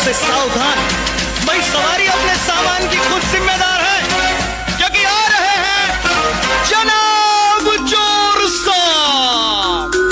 से सावधान, भाई सवारी अपने सामान की खुद जिम्मेदार है, क्योंकि आ रहे हैं जनाब चोर साहब।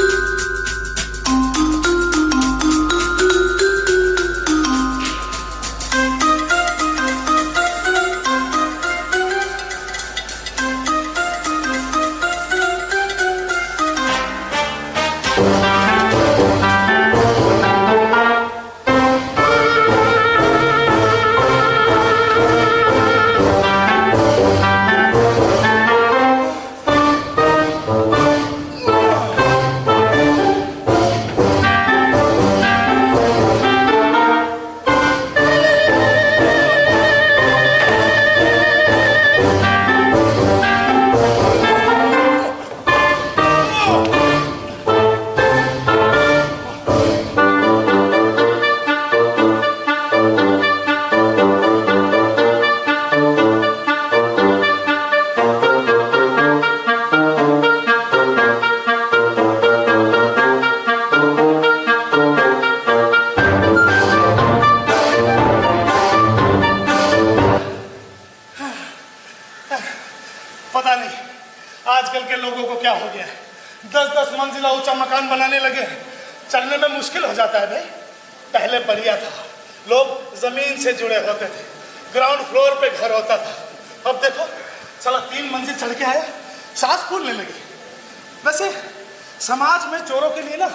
पता नहीं आजकल के लोगों को क्या हो गया है, 10-10 मंजिला ऊंचा मकान बनाने लगे हैं। चलने में मुश्किल हो जाता है भाई। पहले बढ़िया था, लोग जमीन से जुड़े होते थे, ग्राउंड फ्लोर पे घर होता था। अब देखो साला 3 मंजिल चढ़ के आया, सांस फूलने लगी। वैसे समाज में चोरों के लिए ना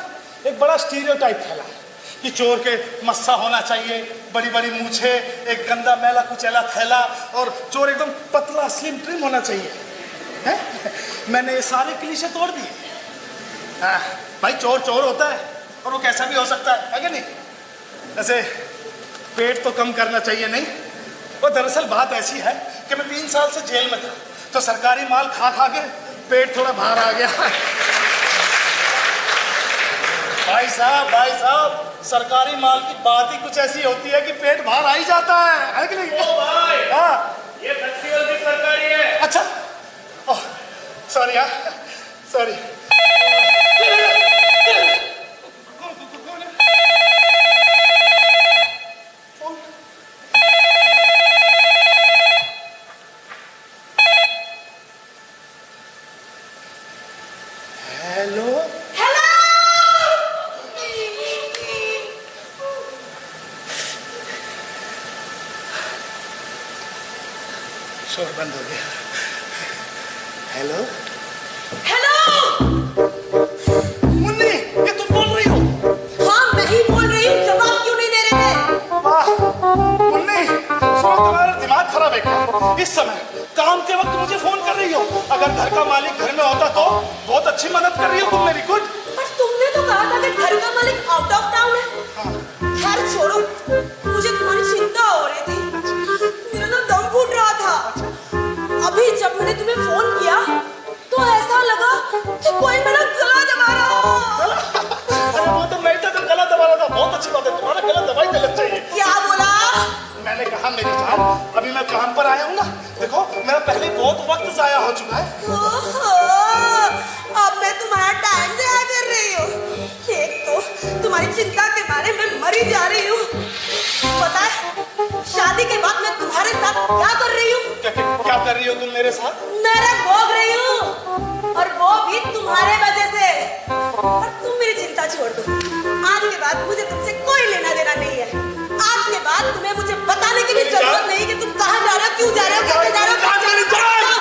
एक बड़ा स्टीरियोटाइप फैला है कि चोर के मस्सा होना चाहिए, बड़ी बड़ी मूछे, एक गंदा मैला कुचैला थैला, और चोर एकदम पतला स्लिम ट्रिम होना चाहिए है? मैंने ये सारे क्लीशे तोड़ दिए। भाई चोर चोर होता है और वो कैसा भी हो सकता है कि नहीं? ऐसे पेट तो कम करना चाहिए नहीं? वो दरअसल बात ऐसी है कि मैं 3 साल से जेल में था, तो सरकारी माल खा खा के पेट थोड़ा बाहर आ गया। भाई साहब सरकारी माल की बात ही कुछ ऐसी होती है कि पेट बाहर आ ही जाता है कि नहीं? ओ भाई, हाँ, ये फेस्टिवल भी सरकारी है। अच्छा, ओह सॉरी यार, सॉरी। हेलो शोर बंद हो गया। हेलो हेलो मुन्नी, ये तुम बोल रही हो? हाँ मैं ही बोल रही हूँ, जवाब क्यों नहीं दे रहे थे? वाह मुन्नी, सुनो तुम्हारा दिमाग खराब है क्या? इस समय काम के वक्त मुझे फोन कर रही हो? अगर घर का मालिक घर में होता तो बहुत अच्छी मदद कर रही हो तुम मेरी। गुड। पर तुमने तो कहा था कि घर का मालिक आउट ऑफ टाउन है। खैर छोड़ो, मुझे तुम्हारी चिंता हो रही थी, मेरा ना दम घुट रहा था। अभी जब मैंने तुम्हें फोन किया तो ऐसा लगा कि कोई मेरा गला दबा रहा हो। अरे वो तो मैं तो गला दबा रहा था। बहुत अच्छी बात है, तुम्हारा गला दबाई गलत चाहिए। क्या बोला? मैंने कहा मेरी जान, अभी मैं काम पर आया हूँ ना, देखो मेरा पहले बहुत वक्त जाया हो चुका है। ओहो, अब मैं तुम्हारा टाइम जाया कर रही हूँ। एक तो तुम्हारी चिंता के बारे में मरी जा रही हूँ। पता है शादी के बाद मैं तुम्हारे साथ क्या कर रही हूँ? क्या कर रही हो तुम मेरे साथ? नरक भोग रही हूँ, और वो भी तुम्हारे वजह से। और तुम मेरी चिंता छोड़ दो, आज के बाद मुझे तुमसे कोई लेना देना नहीं है। आज के बाद तुम्हें मुझे बताने की भी जरूरत नहीं कि तुम कहाँ जा रहे हो, क्यों जा रहे हो, कैसे जा रहे हो, कहाँ जा रहे हो।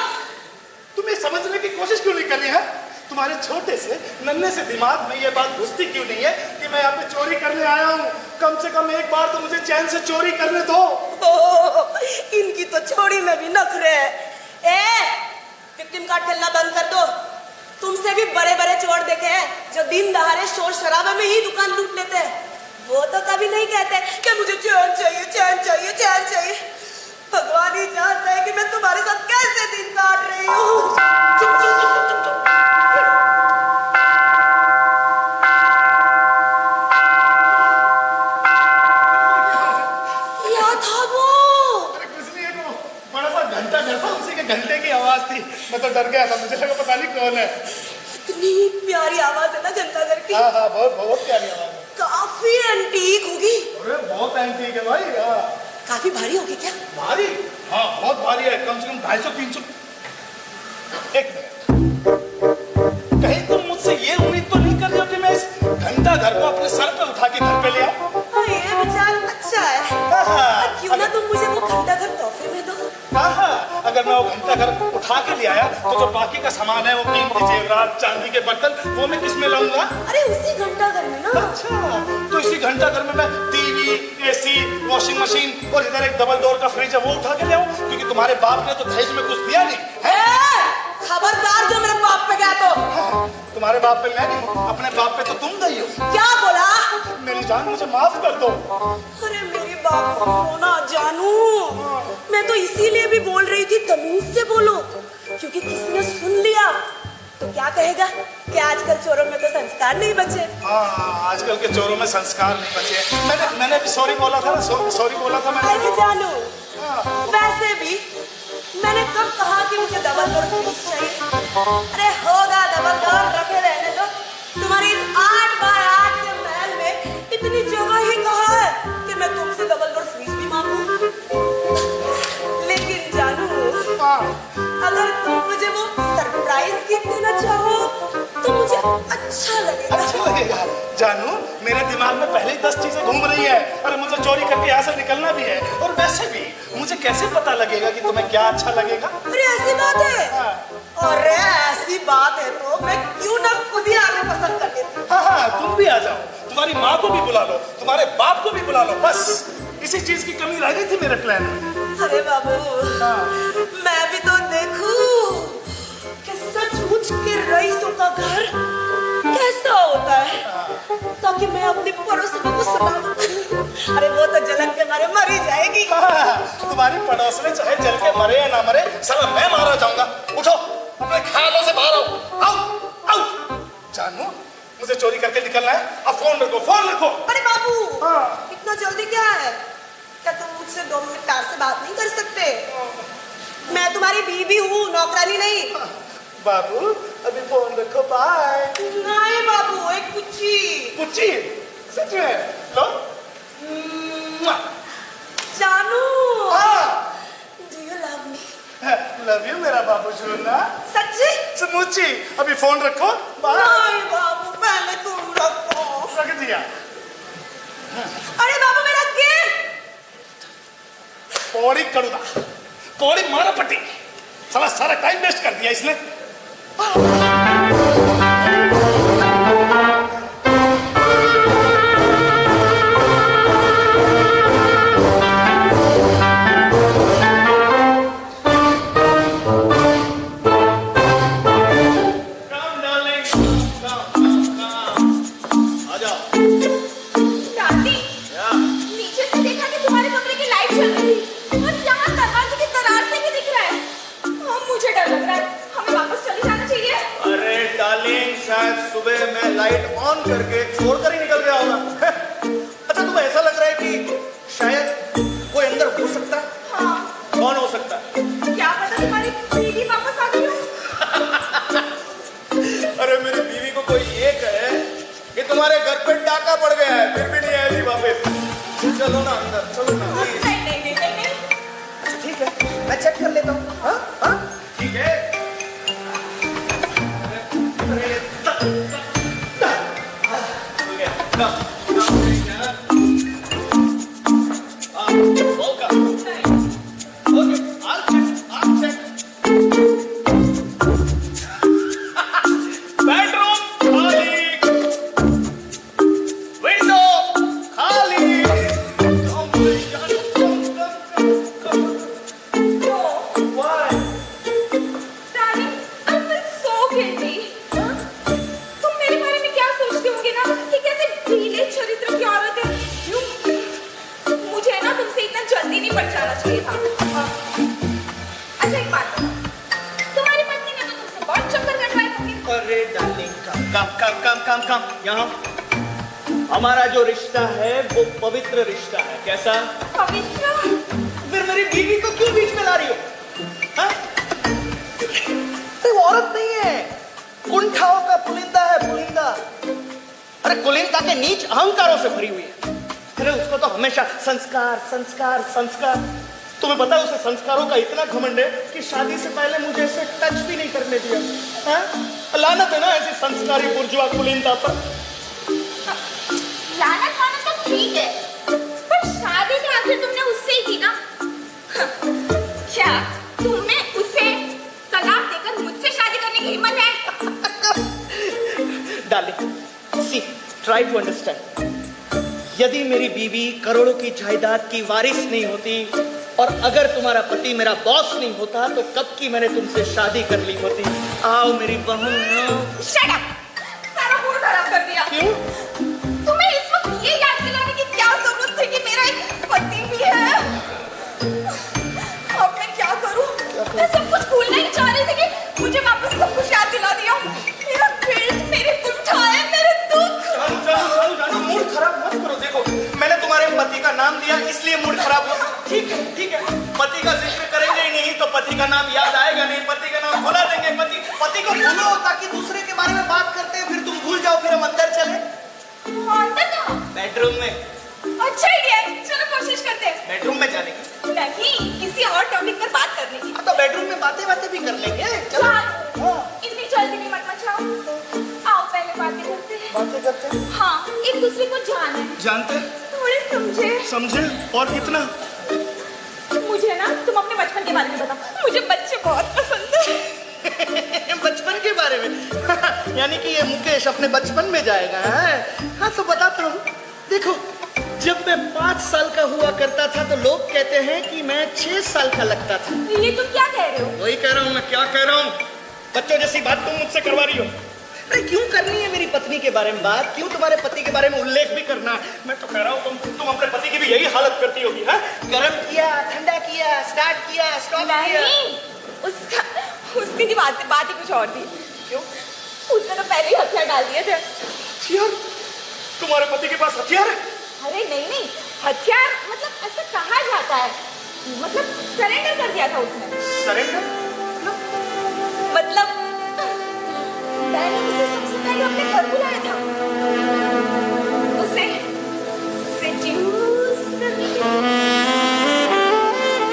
तुम ये समझने की कोशिश क्यों नहीं कर रही है? तुम्हारे छोटे से नन्हे से दिमाग में ये बात घुसती क्यों नहीं है कि मैं यहाँ पे चोरी करने आया हूँ? कम से कम एक बार तो मुझे चैन से चोरी करने दो। इनकी तो छोड़ी में भी नखरे है। विक्टिम कार्ड खेलना बंद कर दो। तुमसे भी बड़े बड़े चोर देखे हैं जो दिन दहाड़े शोर शराबे में ही दुकान लूट लेते हैं। वो तो कभी नहीं कहते कि मुझे चैन चाहिए, चैन चाहिए, चैन चाहिए। भगवान ही जानता है कि मैं तुम्हारे साथ कैसे दिन काट रही हूँ। घंटे की आवाज थी, मैं तो डर गया था, मुझे लगा पता नहीं कौन है। इतनी प्यारी आवाज है ना घंटा घर की। हाँ बहुत बहुत प्यारी आवाज है। काफी एंटीक होगी। अरे बहुत एंटीक है भाई। हाँ। काफी भारी होगी क्या? भारी? हाँ बहुत भारी है, कम से कम 250-300। एक मिनट, कहीं तुम मुझसे ये उम्मीद तो नहीं कर रहे हो कि मैं इस घंटा घर को अपने सर पे उठा के घर पे ले आऊं? हाँ, ये विचार अच्छा है। हाँ, क्यों ना तुम मुझे वो घंटा घर तोहफे में दो? हाँ, अगर मैं वो घंटा घर उठा के ले आया तो जो बाकी का सामान है, वो कीमती जेवरात, चांदी के बर्तन, वो मैं किस में लाऊंगा? अरे उसी घंटा घर में ना। अच्छा, तो इसी घंटा घर में मैं टीवी, एसी, वॉशिंग मशीन और इधर एक डबल डोर का फ्रिज है, वो उठा के ले आऊं? क्योंकि तुम्हारे बाप ने तो दहेज में कुछ दिया नहीं है। खबरदार जो मेरे बाप पे गया तो। तुम्हारे बाप पे मैं नहीं, अपने बाप पे तो तुम गई हो। क्या बोला? मेरी जान, मुझे माफ कर दो। अरे मेरे बाप को ना जानू, मैं तो इसीलिए भी बोल रही थी तमीज से बोलो, क्योंकि किसी ने सुन लिया तो क्या कहेगा कि आजकल चोरों में तो संस्कार नहीं बचे। हाँ, आजकल के चोरों में संस्कार नहीं बचे। मैंने भी सॉरी बोला था ना, सॉरी बोला था मैंने। अरे जानू, वैसे भी मैंने कब कहा कि मुझे डबल डोर फ्रिज चाहिए? अरे होगा डबल डोर, रखे रहने दो। तुम्हारी इस 8x8 के महल में इतनी जगह ही कहाँ है कि मैं तुमसे डबल डोर फ्रिज भी मांगू? लेकिन जानू, अगर तुम मुझे वो सरप्राइज गिफ्ट देना चाहो तो मुझे अच्छा लगेगा। अच्छा लगेगा? जानू, मेरे दिमाग में पहले ही 10 चीजें घूम रही है। अरे मुझे चोरी करके यहाँ से निकलना भी है, और वैसे भी मुझे कैसे पता लगेगा कि तुम्हें क्या अच्छा लगेगा? अरे ऐसी बात है? अरे ऐसी बात है तो मैं क्यों ना खुद ही आगे पसंद कर देती। हाँ, तुम भी आ जाओ, तुम्हारी माँ को भी बुला लो, तुम्हारे बाप को भी बुला लो, बस इसी चीज की कमी रह गई थी मेरे प्लान में। अरे बाबू, मैं भी तो देखूं कि सचमुच के रईसों का घर कैसा होता है, ताकि मैं अपने पड़ोसियों को सुनाऊं। अरे वो तो जलन के मारे मर ही जाएगी। तुम्हारी पड़ोसने चाहे जल के मरे या ना मरे, साला मैं मारा जाऊंगा। उठो, अपने ख्यालों से बाहर आओ, आओ, आओ। जानू, मुझे चोरी करके निकलना है, अब फोन रखो, फोन रखो। अरे बाबू, इतना जल्दी क्या है? क्या तुम मुझसे 2 मिनट प्यार से बात नहीं कर सकते? मैं तुम्हारी बीवी हूँ, नौकरानी नहीं। बाबू, अभी फोन रखो, बाय। नहीं बाबू, एक कुच्ची। कुच्ची? सच में? लो। जानू, हाँ। Do you love me? Love you मेरा बाबू सोना। सच्ची? समुची, अभी फोन रखो, बाय। नहीं बाबू, पहले तुम रखो। रख दिया। अरे बाबू, मेरा गिफ्ट। पौड़ी करूँगा, पौड़ी मारा पट्टी। साला सारा टाइम वेस्ट कर दिया इसने। सुबह मैं लाइट ऑन करके छोड़कर ही निकल गया होगा। अच्छा, तुम्हें ऐसा लग रहा है कि शायद कोई अंदर हो सकता है? हाँ। कौन हो सकता है? क्या पता तुम्हारी बीवी वापस आ गई हो? अरे मेरी बीवी को कोई ये कहे कि तुम्हारे घर पे डाका पड़ गया है, फिर भी नहीं आएगी वापस। चलो ना अंदर, चलो ना। नहीं। अच्छा ठीक है, मैं चेक कर लेता हूँ। हाँ हाँ ठीक है। काम यहाँ हमारा जो रिश्ता है वो पवित्र रिश्ता है। कैसा पवित्र? फिर मेरी बीवी को क्यों बीच में ला रही हो? हाँ? वो औरत नहीं है, कुंठाओं का पुलिंदा है, पुलिंदा। अरे कुलीनता के नीच अहंकारों से भरी हुई है। अरे उसको तो हमेशा संस्कार संस्कार संस्कार। तुम्हें पता है उसे संस्कारों का इतना घमंड है कि शादी से पहले मुझे ऐसे टच भी नहीं करने दिया। हाँ? लानत है ना ऐसी संस्कारी बुर्जुआ कुलीनता पर। लानत मानो तो ठीक है, पर शादी तो आखिर तुमने उससे ही की ना। क्या तुम्हें उसे तलाक देकर मुझसे शादी करने की हिम्मत है? Darling, see, try to understand. यदि मेरी बीवी करोड़ों की जायदाद की वारिस नहीं होती और अगर तुम्हारा पति मेरा बॉस नहीं होता तो कब की मैंने तुमसे शादी कर ली होती। आओ मेरी बहन। Shut up! सारा मूड खराब कर दिया। क्यों? तुम्हें इस वक्त ये याद दिलाने की क्या जरूरत थी कि मेरा एक पति भी है? अब मैं क्या करूं? मैं सब कुछ भूलना ही चाह रही थी कि मुझे वापस सब कुछ याद दिला दिया। मेरा गिल्ट, मेरी कुंठाएं, मेरे दुख। जानू, मूड खराब मत करो। देखो, मैंने तुम्हारे पति का नाम दिया इसलिए मूड खराब हो। ठीक है, ठीक है। पति का जिक्र करेंगे ही नहीं तो पति का नाम याद आएगा नहीं, पति का नाम भुला देंगे। पति को भूलो ताकि दूसरे के बारे में बात करते हैं, फिर तुम भूल जाओ, फिर हम अंदर चले। अंदर कहाँ? बेडरूम में। अच्छा आइडिया है, चलो कोशिश करते हैं। बेडरूम में जाने की नहीं, किसी और टॉपिक पर बात करने की। तो बेडरूम में बातें भी कर लेंगे। चलो। इतनी जल्दी नहीं मत मचाओ। आओ पहले बातें करते हैं। बातें करते हैं। हाँ, एक दूसरे को जाने। जानते थोड़े समझे। समझे और कितना। मुझे ना तुम अपने बचपन के बारे में बताओ। मुझे बच्चे बहुत पसंद है। बचपन के बारे में यानी कि ये मुकेश अपने बचपन में जाएगा। हाँ तो बताता हूँ। देखो, जब मैं 5 साल का हुआ करता था तो लोग कहते हैं कि मैं 6 साल का लगता था। ये तुम क्या कह रहे हो? वही कह रहा हूँ मैं, क्या कह रहा हूँ। बच्चों जैसी बात तुम मुझसे करवा रही हो। अरे क्यों करनी है मेरी पत्नी के बारे में बात? क्यों तुम्हारे पति के बारे में उल्लेख भी करना है? मैं तो कह रहा हूँ तुम अपने पति की भी यही हालत करती होगी। हाँ, गरम किया, ठंडा किया, स्टार्ट किया, स्टॉप किया। उसकी बात ही कुछ और थी। क्यों? उसने तो पहले ही हथियार डाल दिए थे। हथियार? तुम्हारे पति के पास हथियार है? अरे नहीं, हथियार मतलब ऐसा कहा जाता है, मतलब सरेंडर कर दिया था उसने। सरेंडर? मतलब मैंने उसे सबसे पहले अपने घर बुलाया था, उसे सेड्यूस करने के लिए,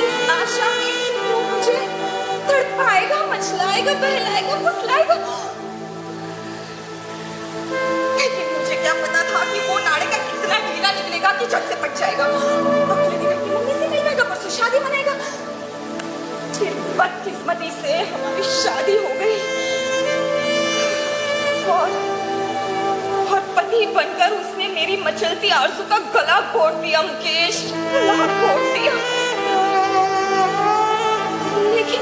इस आशा में कि वो मुझे तड़पाएगा, मचलाएगा, बहलाएगा, फुसलाएगा। लेकिन मुझे क्या पता था कि वो नाड़े का कितना ढीला निकलेगा कि झट से पट जाएगा। अगले दिन अपनी मम्मी से मिल जाएगा, परसों शादी मनाएगा। फिर बदकिस्मती से हमारी शादी हो गई और पति बनकर उसने मेरी मचलती आरज़ू का गला घोट दिया। मुकेश, गला घोट दिया। लेकिन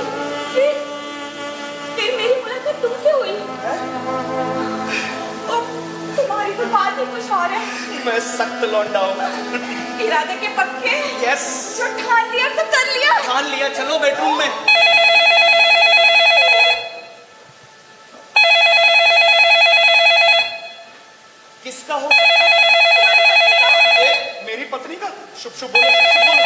फिर मेरी मुलाकात तुमसे हुई और तुम्हारी तो बात ही कुछ और है। मैं सख्त लौंडा हूँ। इरादे के पक्के। यस। जो ठान लिया तो कर लिया। ठान लिया, चलो बेडरूम में। किसका हो सकता है? मेरी पत्नी का? शुभ शुभ बोलो, शुभ बोलो।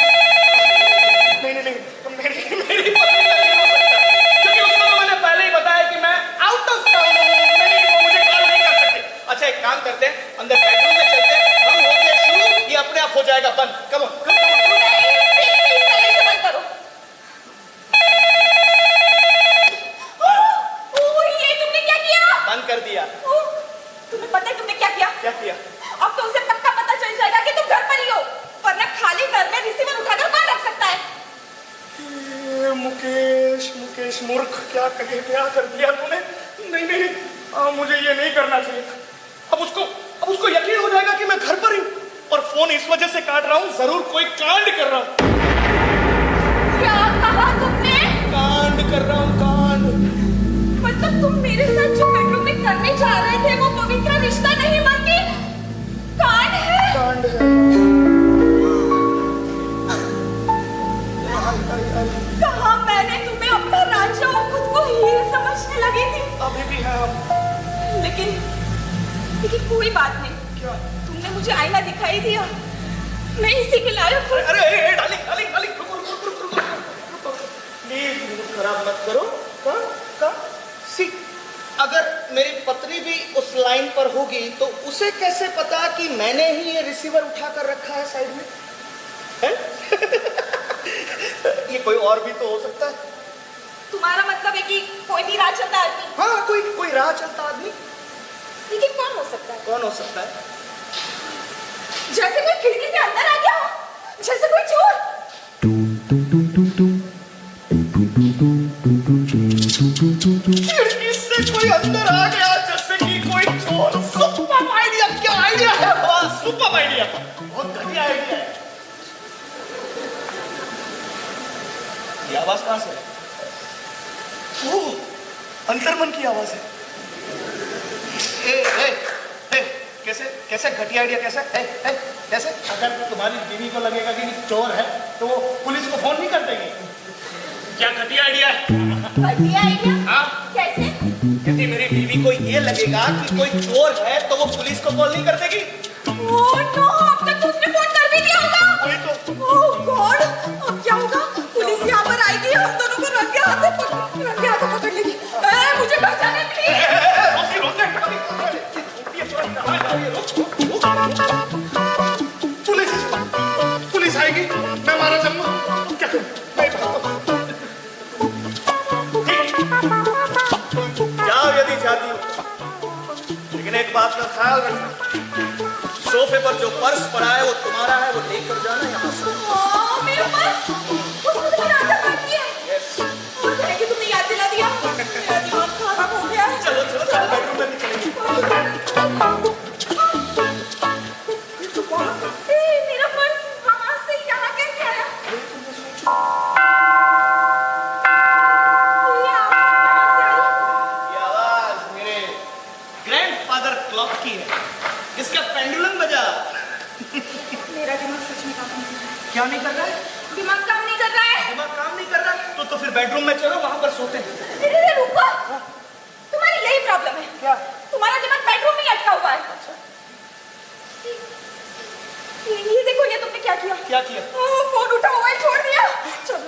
नहीं मेरी पत्नी का नहीं हो सकता, क्योंकि उसको तो मैंने पहले ही बताया कि मैं आउट ऑफ टाउन हूँ। नहीं, वो मुझे कॉल नहीं कर सकती। अच्छा, एक काम करते हैं, अंदर बेडरूम में चलते हैं, हम होते हैं शुरू, ये अपने आप हो जाएगा बंद। Come on. प्लीज पहले से बंद करो। ये तुमने क्या किया? बंद कर दिया। तुम्हें पता है तुमने क्या किया? क्या किया? अब तो उसे पक्का पता चल जाएगा कि तुम घर पर ही हो, वरना खाली घर में रिसीवर उठाकर कौन रख सकता है? मुकेश मूर्ख, क्या कर दिया तूने। नहीं, मुझे ये नहीं करना चाहिए था। अब उसको यकीन हो जाएगा कि मैं घर पर ही हूँ और फोन इस वजह से काट रहा हूँ, जरूर कोई कांड कर रहा हूँ। क्या कहा तुमने? कांड कर रहा हूँ, कांड। मतलब तुम मेरे साथ जो बेडरूम में करने जा रहे थे वो पवित्र रिश्ता नहीं बल्कि कांड है। कांड है। कहा मैंने तुम्हें अपना राजा और खुद को हीरो समझने लगी थी। अभी भी है हम। लेकिन कोई बात नहीं। क्या? तुमने मुझे आईना दिखाई दिया, मैं इसी के लायक हूँ। अरे डार्लिंग, रुको। प्लीज मूड खराब मत करो। सी, अगर मेरी पत्नी भी उस लाइन पर होगी तो उसे कैसे पता कि मैंने ही ये रिसीवर उठा कर रखा है साइड में है? ये कोई और भी तो हो सकता है। तुम्हारा मतलब है कि कोई भी राह चलता आदमी? हाँ, कोई राह चलता आदमी। लेकिन कौन हो सकता है? कौन हो सकता है? जैसे कोई खिड़की से अंदर आ गया हो, जैसे कोई चोर। खिड़की से कोई अंदर आ गया जैसे कि कोई चोर। सुपर आइडिया, क्या आइडिया है? वाह, सुपर आइडिया, बहुत घटिया आइडिया है। ये आवाज कहां से है? ओह, अंतर्मन की आवाज है। कैसे कैसे घटिया आइडिया कैसे है? कैसे? अगर तुम्हारी बीवी को लगेगा कि चोर है तो वो पुलिस को फोन नहीं कर देगी। क्या घटिया आइडिया है? घटिया आइडिया? हाँ? कैसे? यदि मेरी बीवी को ये लगेगा कि कोई चोर है तो वो पुलिस को कॉल नहीं कर देगी। ओह नो, अब तक उसने फोन कर भी दिया होगा। वही तो। ओह गॉड, अब क्या होगा? पुलिस यहाँ पर आएगी, हम दोनों को रंगे हाथों पकड़ लेगी। मुझे पहचाने पुलिस आएगी, मैं मारा जाऊंगा। क्या मैं जाओ यदि जाती हो, लेकिन एक बात का ख्याल रखना, सोफे पर जो पर्स पड़ा है वो तुम्हारा है, वो लेकर जाना यहाँ से। ओह मेरा पर्स, उसमें तो मेरा आधार कार्ड भी है। और है कि तुमने याद दिला दिया, मेरा दिमाग खराब हो गया है। चलो बेडरूम में भी चलेंगे। मेरा पर्स वहां से यहाँ कैसे आया? ये आवाज कहाँ से आई? ये आवाज मेरे ग्रैंडफादर क्लॉक की है, इसका पेंडुलम बजा। मेरा दिमाग सच में काम नहीं कर रहा है। क्या नहीं कर रहा है? दिमाग काम नहीं कर रहा है। दिमाग काम नहीं कर रहा है तो फिर बेडरूम में चलो, वहां पर सोते हैं। धीरे रुको, तुम्हारी यही प्रॉब्लम है। क्या? तुम्हारा दिमाग बेडरूम में अटका हुआ है। ये देखो, ये तुमने क्या किया? क्या किया? फोन उठा हुआ है, छोड़ दिया। चलो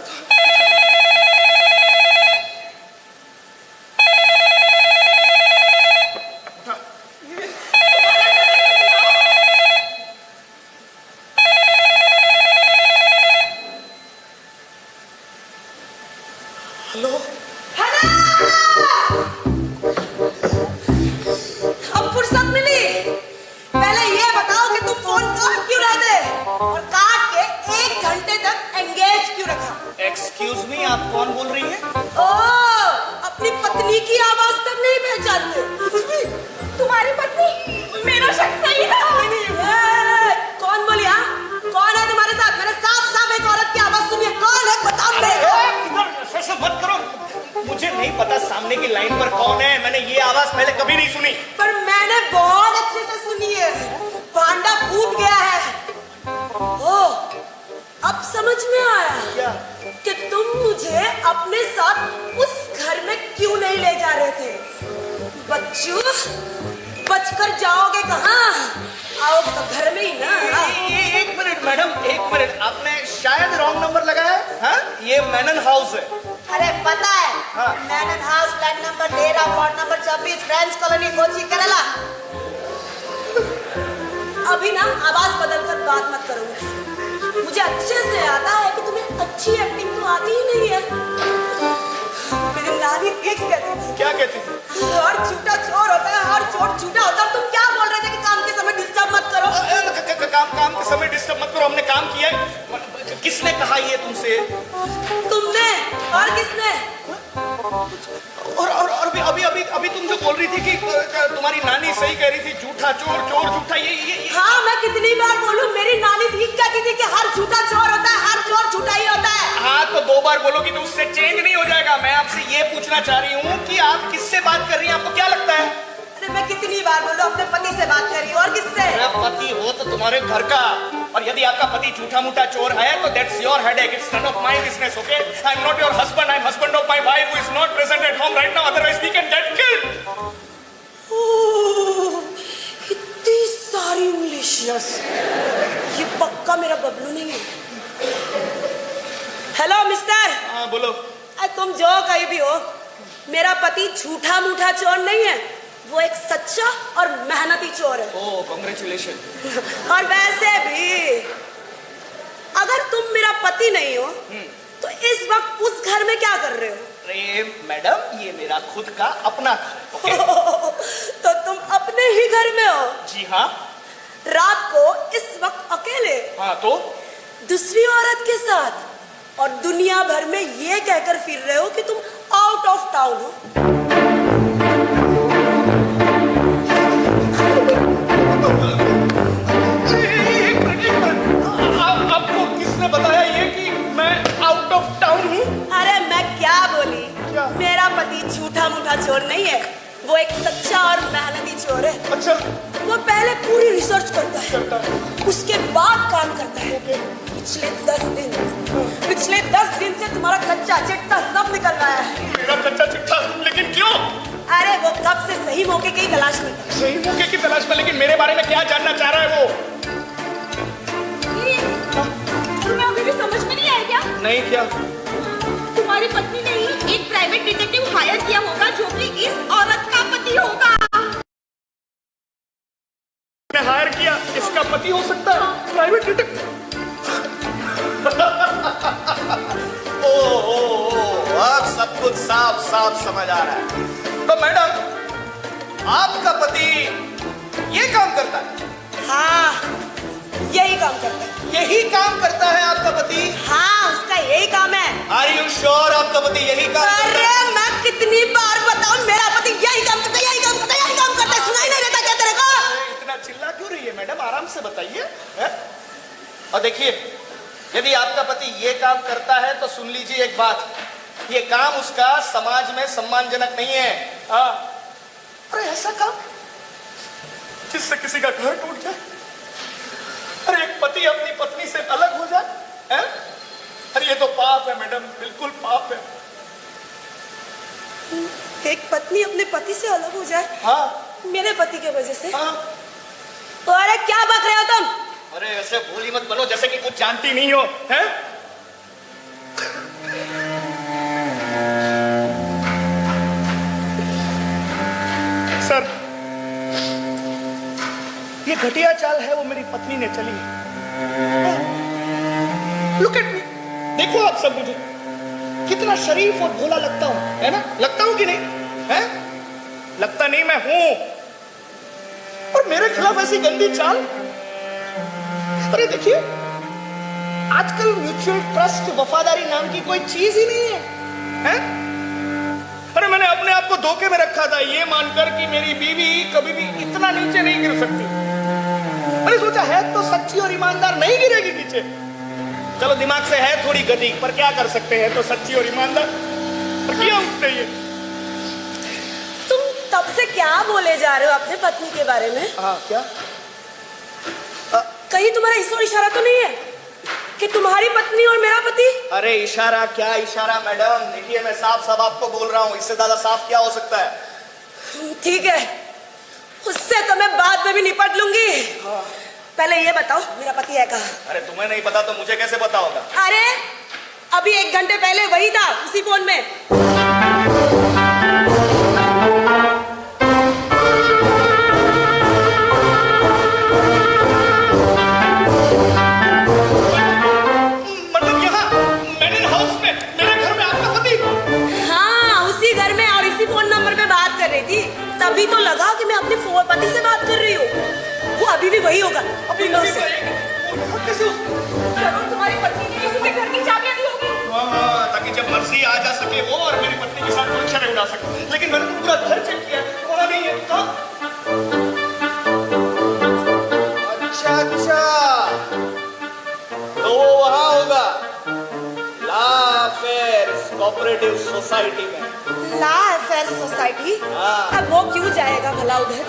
हेलो, अब फुर्सत मिली। पहले ये बताओ कि तुम फोन काट क्यों रहे थे और काट के 1 घंटे तक एंगेज क्यों रखा? एक्सक्यूज मी, आप कौन बोल रही हैं? ओह, अपनी पत्नी की आवाज तक नहीं पहचानते। तुम्हारी पत्नी? मेरा शक सही था। कौन बोली? हाँ, कौन है तुम्हारे साथ? मैंने साफ साफ एक औरत की आवाज सुनी है। कौन है बताओ मेरे को। ऐसा मत करो, मुझे नहीं पता सामने की लाइन पर कौन है। मैंने ये आवाज पहले कभी नहीं सुनी। पर मैंने बहुत अच्छे से सुनी है। भांडा फूट गया है। ओह, अब समझ में आया क्या? कि तुम मुझे अपने साथ उस घर में क्यों नहीं ले जा रहे थे। बच्चू, बचकर जाओगे कहाँ? आओ तो घर में ही ना। एक मिनट मैडम, एक मिनट, आपने शायद रॉन्ग नंबर लगाया है। हाँ? ये मैनन हाउस है। अरे पता है, हाँ। मैनन house, flat number 13, ward number 26, French colony, Kochi, Kerala. अभी ना आवाज बदल कर बात मत करो मुझसे। मुझे अच्छे से आता है कि तुम्हें अच्छी एक्टिंग तो आती ही नहीं है। मेरी नानी ठीक कहती थी। क्या कहती थी? हर झूठा चोर होता है, हर चोर झूठा होता है। तुम क्या बोल रहे थे कि काम के समय डिस्टर्ब मत करो? काम के समय डिस्टर्ब मत करो, हमने काम किया है। किसने कहा ये तुमसे? तुमने। और किसने? और अभी तुम जो बोल रही थी कि तुम्हारी नानी सही कह रही थी, झूठा चोर, चोर झूठा, ये हाँ, मैं कितनी बार बोलूं, मेरी नानी ठीक कहती थी कि हर झूठा चोर होता है, हर चोर झूठा ही होता है। हाँ, तो 2 बार बोलोगी तो उससे चेंज नहीं हो जाएगा। मैं आपसे ये पूछना चाह रही हूँ कि आप किससे बात कर रही हैं, आपको क्या लगता है? अरे मैं कितनी बार बोलूं, अपने पति से बात कर रही हूँ। और किससे? मेरा पति हो तो तुम्हारे घर का, और यदि आपका पति झूठा मूठा चोर है तो that's your headache, it's none of my business, okay? I am not your husband, I am husband of my wife who is not present at home right now, otherwise we can get killed. इतनी सारी English. Yes, ये पक्का मेरा बबलू नहीं है। Hello mister. हाँ बोलो। तुम जो कहीं भी हो, मेरा पति झूठा मूठा चोर नहीं है। वो एक सच्चा और मेहनती चोर है। ओह कांग्रेचुलेशन। और वैसे भी अगर तुम मेरा पति नहीं हो तो इस वक्त उस घर में क्या कर रहे हो? अरे मैडम ये मेरा खुद का अपना घर है, ओके? तो तुम अपने ही घर में हो? जी हाँ। रात को इस वक्त अकेले? हाँ तो दूसरी औरत के साथ, और दुनिया भर में ये कहकर फिर रहे हो कि तुम आउट ऑफ टाउन हो। आपको किसने बताया ये कि मैं आउट ऑफ टाउन हूँ? अरे मैं क्या बोली? क्या? मेरा पति झूठा मूठा चोर नहीं है, वो एक सच्चा और मेहनती चोर है। अच्छा। वो पहले पूरी रिसर्च करता है, उसके बाद काम करता है। पिछले 10 दिन से तुम्हारा कच्चा चिट्ठा सब निकल रहा है। मेरा कच्चा चिट्ठा? लेकिन क्यों? अरे वो कब से सही मौके की तलाश में था। सही मौके की तलाश में? लेकिन मेरे बारे में क्या जानना चाह रहा है वो? तुम्हें अभी भी समझ में नहीं आया क्या? नहीं। क्या? तुम्हारी पत्नी ने ही एक प्राइवेट डिटेक्टिव हायर किया होगा जो कि इस औरत का पति होगा। मैं हायर किया, इसका पति हो सकता है प्राइवेट डिटेक्टिव। ओ, अब सब कुछ साफ साफ समझ आ रहा है। तो मैडम आपका पति ये काम करता है? हाँ, यही काम करता है। यही काम करता है आपका पति? हाँ, उसका यही काम है। आर यू श्योर आपका पति यही काम करता है? अरे मैं कितनी बार बताऊं, मेरा पति यही काम करता है, यही काम करता है, यही काम करता है। सुनाई नहीं देता क्या तेरे को? इतना चिल्ला क्यों रही है मैडम? आराम से बताइए। और देखिए यदि आपका पति ये काम करता है तो सुन लीजिए एक बात, ये काम उसका समाज में सम्मानजनक नहीं है। अरे ऐसा काम जिससे किसी का घर टूट जाए, अरे एक पति अपनी पत्नी से अलग हो जाए, हैं? अरे ये तो पाप है मैडम, बिल्कुल पाप है। एक पत्नी अपने पति से अलग हो जाए? हाँ। मेरे पति के वजह से? हाँ। तो अरे क्या बक रहे हो तुम? अरे ऐसे भोली मत बनो जैसे कि कुछ जानती नहीं हो, हैं? सर ये घटिया चाल है वो मेरी पत्नी ने चली है। लुक एट मी, देखो आप सब मुझे कितना शरीफ और भोला लगता हूं, है ना? लगता हूं कि नहीं? है? लगता नहीं मैं हूं। और मेरे खिलाफ ऐसी गंदी चाल? अरे देखिए आजकल म्यूचुअल ट्रस्ट वफादारी नाम की कोई चीज ही नहीं है, हैं? अरे मैंने अपने आप को धोखे में रखा था ये मानकर कि मेरी बीवी कभी भी इतना नीचे नहीं गिर सकती। अरे सोचा है तो सच्ची और ईमानदार नहीं गिरेगी नीचे। चलो दिमाग से है थोड़ी गति, पर क्या कर सकते हैं, तो सच्ची और ईमानदार पर किया उसने ये। तुम तब से क्या बोले जा रहे हो अपने पत्नी के बारे में? हाँ क्या? कहीं तुम्हारा इस और इशारा तो नहीं है कि तुम्हारी पत्नी और मेरा पति? अरे इशारा क्या इशारा मैडम, देखिए मैं साफ साफ आपको बोल रहा हूँ, इससे ज्यादा साफ क्या हो सकता है? ठीक है, उससे तो मैं बाद में भी निपट लूंगी। हाँ। पहले ये बताओ मेरा पति है कहाँ? अरे तुम्हें नहीं पता तो मुझे कैसे पता होगा? अरे अभी 1 घंटे पहले वही था उसी फोन में। मतलब यहाँ मैंने हाउस में मेरे घर में आपका पति? हाँ उसी घर में और इसी फोन नंबर पे बात कर रही थी, तभी तो लगा कि मैं अपने पति से बात कर रही हूँ। वो अभी भी वही होगा। अभी कैसे तुम्हारी पत्नी ने उसे घर की चाबियां दी होगी। हाँ, ताकि जब मर्जी आ जा सके वो और मेरी पत्नी के साथ परीक्षा नहीं उड़ा सके। लेकिन मैंने पूरा घर चेक किया, वहां नहीं है। कहाँ? अच्छा अच्छा, तो वो वहां होगा ला अफेयर्स कोऑपरेटिव सोसाइटी में। ला अफेयर्स सोसाइटी? हाँ। अब वो क्यों जाएगा भला उधर?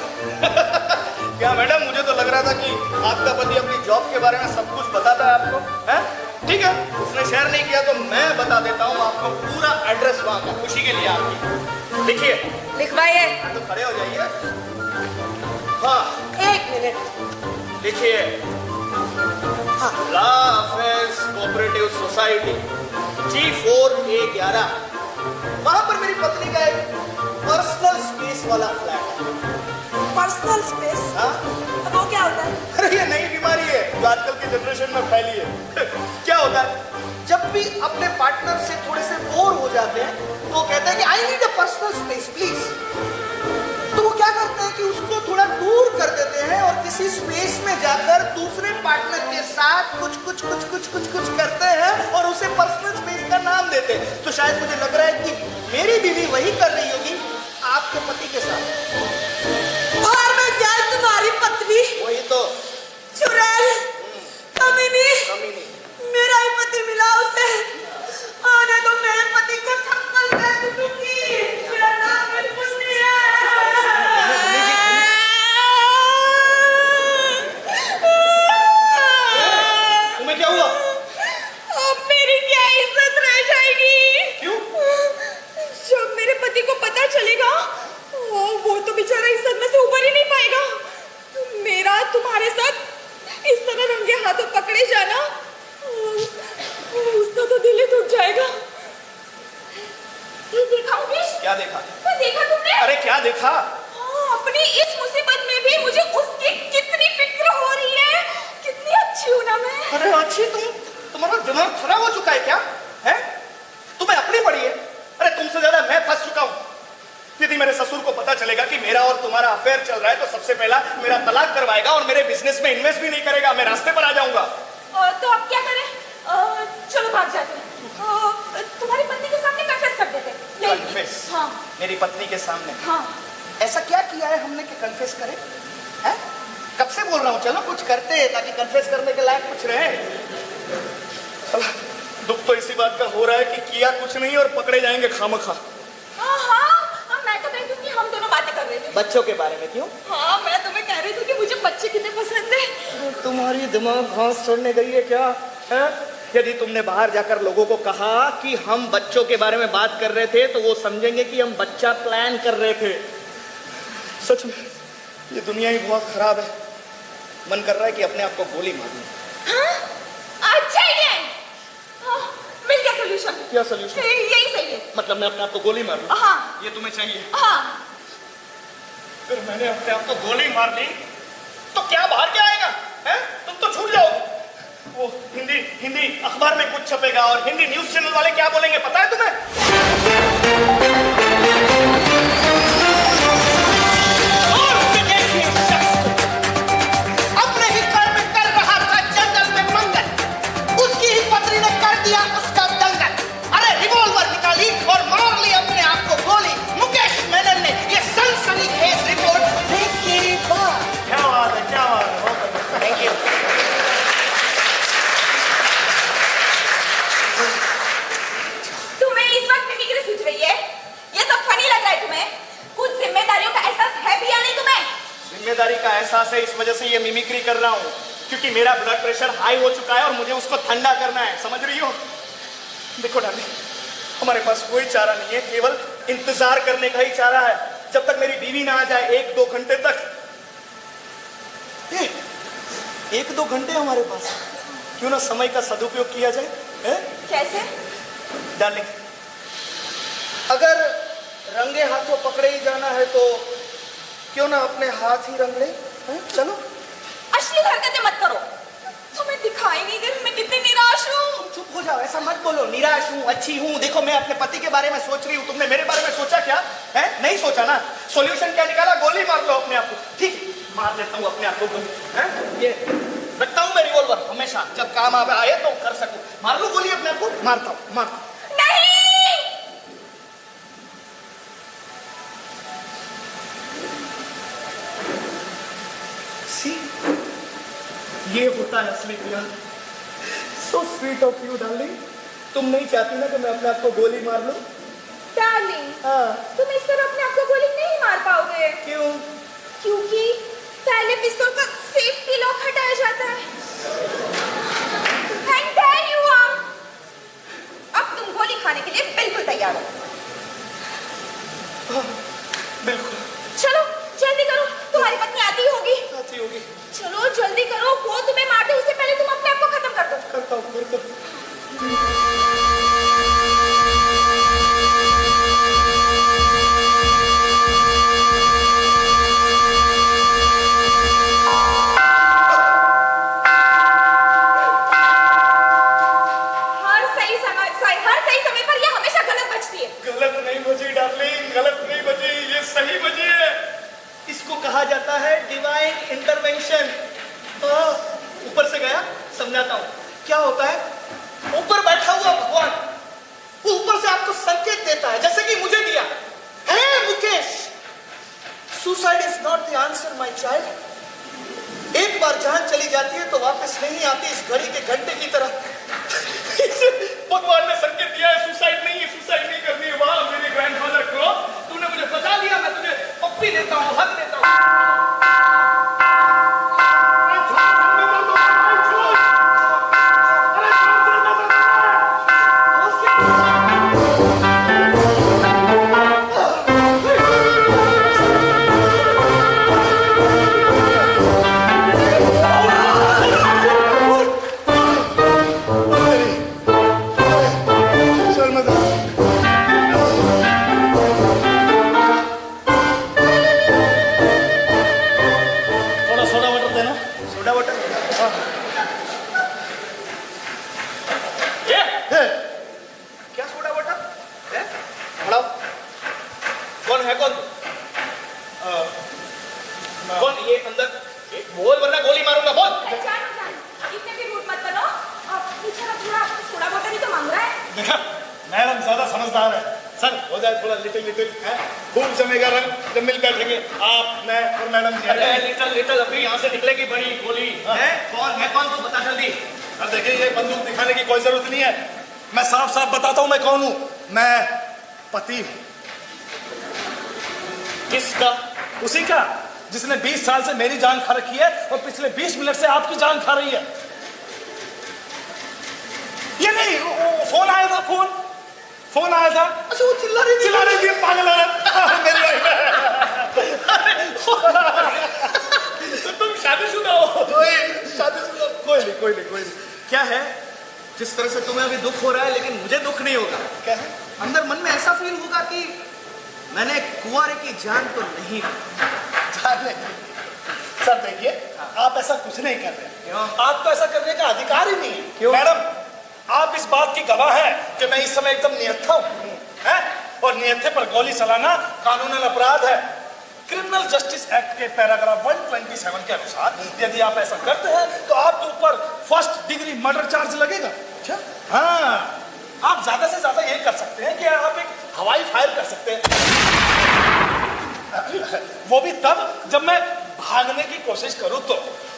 क्या मैडम, मुझे तो लग रहा था कि आपका पति अपनी जॉब के बारे में सब कुछ बताता है आपको, हैं? ठीक है, उसने शेयर नहीं किया तो मैं बता देता हूँ आपको पूरा एड्रेस वहां का, खुशी के लिए आपकी। लिखिए। लिखवाइए। तो खड़े हो जाइए। हाँ 1 मिनट लिखिए। हाँ। ला अफेयर्स कोऑपरेटिव सोसाइटी G4A11, वहां पर मेरी पत्नी का एक पर्सनल स्पेस वाला फ्लैट है। पर्सनल स्पेस हाँ? वो क्या होता है? अरे ये नई बीमारी है जो आजकल की जनरेशन में फैली है। क्या होता है, जब भी अपने पार्टनर से थोड़े से बोर हो जाते हैं तो वो कहते हैं कि I need a personal space please. तो वो क्या करते हैं कि उसको थोड़ा दूर कर देते हैं और किसी स्पेस में जाकर दूसरे पार्टनर के साथ कुछ करते हैं और उसे पर्सनल स्पेस का नाम देते हैं। तो शायद मुझे लग रहा है कि मेरी बीवी वही कर रही होगी आपके पति के साथ। और मैं जाए तुम्हारी पत्नी वही तो चुड़ैल कमीनी कमीनी। मेरा ही पति मिला उसे आने तो मेरे पति को थप्पड़ दे दूंगी। मेरा नाम है पुण्य। तुम्हें क्या हुआ? अब मेरी क्या इज्जत रह जाएगी? क्यों? जब मेरे पति को पता चलेगा वो तो बेचारा इस सदमे से उबर ही नहीं पाएगा। मेरा तुम्हारे साथ इस तरह रंगे हाथों पकड़े जाना उसका तो दिल ही टूट जाएगा। ये देखा उमेश? क्या देखा? क्या देखा तुमने? अरे क्या देखा? हाँ, अपनी इस मुसीबत में भी मुझे उसकी कितनी फिक्र हो रही है। कितनी अच्छी हूँ ना मैं। अरे अच्छी तुम्हारा दिमाग खराब हो चुका है क्या? है? तुम्हें अपनी पड़ी है? अरे तुमसे ज्यादा मैं फंस चुका हूँ। यदि मेरे ससुर को पता चलेगा कि मेरा और तुम्हारा अफेयर चल रहा है तो सबसे पहला मेरा तलाक करवाएगा और मेरे बिजनेस में इन्वेस्ट भी नहीं करेगा। मैं रास्ते पर आ जाऊंगा। तो अब क्या करें? चलो भाग जाते हैं। तुम्हारी पत्नी के सामने कन्फेस कर देते हैं। कन्फेस? हाँ। मेरी पत्नी के सामने? हाँ। ऐसा क्या किया है हमने कि कन्फेस करें? हैं? कब से बोल रहा हूँ चलो कुछ करते हैं ताकि कन्फेस करने के लायक कुछ रहे। दुख तो इसी बात का हो रहा है कि किया कुछ नहीं और पकड़े जाएंगे खामखा। हाँ, मैं तो कहती हूँ कि हम दोनों बातें कर रहे थे बच्चों के बारे में। क्यों? हाँ, मैं तुम्हें कह रही थी कि मुझे बच्चे कितने पसंद है। तुम्हारी दिमाग घास छोड़ने गई है क्या? है? यदि तुमने बाहर जाकर लोगों को कहा कि हम बच्चों के बारे में बात कर रहे थे तो वो समझेंगे कि हम बच्चा प्लान कर रहे थे। सच में ये दुनिया ही बहुत खराब है। मन कर रहा है कि अपने आप को गोली मार दूं। हाँ? अच्छा ही है। हाँ, मिल गया सोल्यूशन। क्या सोल्यूशन? यही सही है। मतलब मैं अपने आप को गोली मार दूं? हाँ। ये तुम्हें चाहिए? हाँ। फिर मैंने अपने आप को गोली मार ली तो क्या बाहर क्या आएगा? हैं? तुम तो छूट जाओगे। वो हिंदी अखबार में कुछ छपेगा और हिंदी न्यूज चैनल वाले क्या बोलेंगे पता है तुम्हें? अपने ही कर्म कर रहा था जंगल में मंगल, उसकी ही पत्नी ने कर दिया उसका दंगल। अरे रिवॉल्वर निकाली और मार ली अपने आप को गोली। मुकेश मेनन ने ये सनसनीखेज रिपोर्ट देखी। क्या बात है, क्या बात है। Thank you. तुम्हें इस वक्त मिमिक्री सूझ रही है? ये सब फनी लग रहा है तुम्हें? कुछ जिम्मेदारियों का एहसास है भी या नहीं तुम्हें? जिम्मेदारी का एहसास है, इस वजह से ये मिमिक्री कर रहा हूँ क्योंकि मेरा ब्लड प्रेशर हाई हो चुका है और मुझे उसको ठंडा करना है। समझ रही हो? देखो डार्लिंग, हमारे पास कोई चारा नहीं है, केवल इंतजार करने का ही चारा है। जब तक मेरी बीवी ना आ जाए 1-2 घंटे तक। 1-2 घंटे हमारे पास, क्यों ना समय का सदुपयोग किया जाए? कैसे? डार्लिंग, अगर रंगे हाथों पकड़े ही जाना है तो क्यों ना अपने हाथ ही रंग ले? चलो। अश्लील हरकतें मत करो। तुम्हें दिखाई नहीं दे मैं कितनी निराश हूँ। चुप हो जाओ, ऐसा मत बोलो। निराश हूँ, अच्छी हूँ। देखो मैं अपने पति के बारे में सोच रही हूँ, तुमने मेरे बारे में सोचा क्या? है? नहीं सोचा ना। सॉल्यूशन क्या निकाला? गोली मार लो अपने आप को। ठीक, मार लेता हूँ अपने आप को गोली। ये रखता हूँ मैं रिवॉल्वर हमेशा, जब काम आए तो कर सकूं। मार लो गोली अपने आप को। मारता हूँ, मारता हूँ। नहीं। See? ये होता है असली प्यार। So sweet of you, darling. तुम नहीं चाहती ना कि मैं अपने आप को गोली मार लूं? डार्लिंग, हाँ। तुम इस तरह अपने आप को गोली नहीं मार पाओगे। क्यों? क्योंकि पहले पिस्तौल का सेफ्टी लॉक हटाया जाता है। And there you are. अब तुम गोली खाने के लिए बिल्कुल तैयार हो। हाँ, बिल्कुल। चलो जल्दी करो, तुम्हारी पत्नी आती होगी। आती होगी। चलो जल्दी करो, वो तुम्हें मारते उससे पहले तुम अपने आप को खत्म कर दो। करता हूँ, करता हूँ। जाता है डिवाइन इंटरवेंशन। ऊपर से गया, समझाता हूं क्या होता है। ऊपर बैठा हुआ भगवान वो ऊपर से आपको संकेत देता है, जैसे कि मुझे दिया है। Mukesh, suicide is not the answer my child. एक बार जान चली जाती है तो वापस नहीं आती, इस घड़ी के घंटे की तरह। भगवान ने संकेत दिया है सुसाइड नहीं है, सुसाइड नहीं करनी है। वाह मेरे ग्रैंडफादर क्रो, तूने मुझे बचा लिया। मैं तुझे पप्पी देता हूँ, हक देता हूँ। थोड़ा सोडा वाटर देना। सोडा वाटर ये क्या सोडा वाटर है? खड़ा कौन है? कौन कौन ये अंदर? बोल वरना गोली मारूंगा। बोल। इतने भी रूठ मत बनो। बेचारा थोड़ा सोडा वाटर ही तो मांग रहा है। देखा, मैडम ज्यादा समझदार है। सर हो जाए थोड़ा लिटिल लिटिल है, खूब जमेगा रंग जब मिल बैठेंगे आप, मैं और मैडम जी। अरे लिटल लिटल अभी यहाँ से निकलेगी बड़ी गोली है। कौन है? कौन तू बता जल्दी। अब देखिए ये बंदूक दिखाने की कोई जरूरत नहीं है, मैं साफ साफ बताता हूं मैं कौन हूं। मैं पति हूं। किसका? उसी का जिसने 20 साल से मेरी जान खा रखी है और पिछले 20 मिनट से आपकी जान खा रही है। ये नहीं, फोन आया था, फोन आया था। अच्छा वो चिल्ला रही थी, पागल औरत मेरी वाइफ है। तो तुम शादीशुदा हो? शादीशुदा? कोई नहीं। क्या है जिस तरह से तुम्हें अभी दुख हो रहा है, लेकिन मुझे दुख नहीं होगा। क्या है? अंदर मन में ऐसा फील होगा कि मैंने कुंवारे की जान तो नहीं ली। सर देखिए, आप ऐसा कुछ नहीं कर रहे। क्यों? आपको ऐसा करने का अधिकार ही नहीं है। क्यों? मैडम, आप इस बात की गवाह हैं कि मैं इस समय एकदम निहत्था हूं, हैं? और निहत्थे पर गोली चलाना कानूनन अपराध है। क्रिमिनल जस्टिस एक्ट के पैराग्राफ 127 के अनुसार यदि आप ऐसा करते हैं तो आपके ऊपर फर्स्ट डिग्री मर्डर चार्ज लगेगा। अच्छा? हाँ, आप ज्यादा से ज्यादा ये कर सकते हैं कि आप एक हवाई फायर कर सकते हैं, वो भी तब जब मैं भागने की कोशिश करूं तो।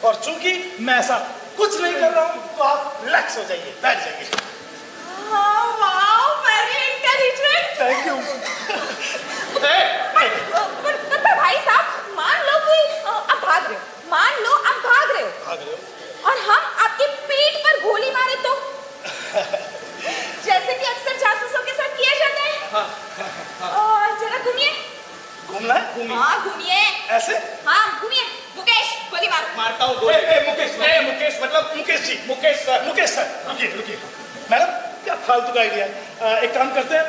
और चूंकि मैं ऐसा कुछ नहीं कर रहा हूं तो आप रिलैक्स हो जाइए, बैठ जाइए। Wow, very intelligent. Thank you. पर भाई साहब, मान लो कि आप भाग रहे हो, मान लो आप भाग रहे हो और हम आपकी पीठ पर गोली मारे तो? जैसे कि अक्सर जासूसों के साथ किया जाता है। और जरा घूमिए। घूमना है? हाँ घूमिए। ऐसे? हाँ घूमिए। मुकेश गोली मारो। मारता हूँ गोली। मुकेश मतलब मुकेश जी, मुकेश सर। रुकिए। मैडम क्या फालतू का आइडिया है। एक काम करते हैं,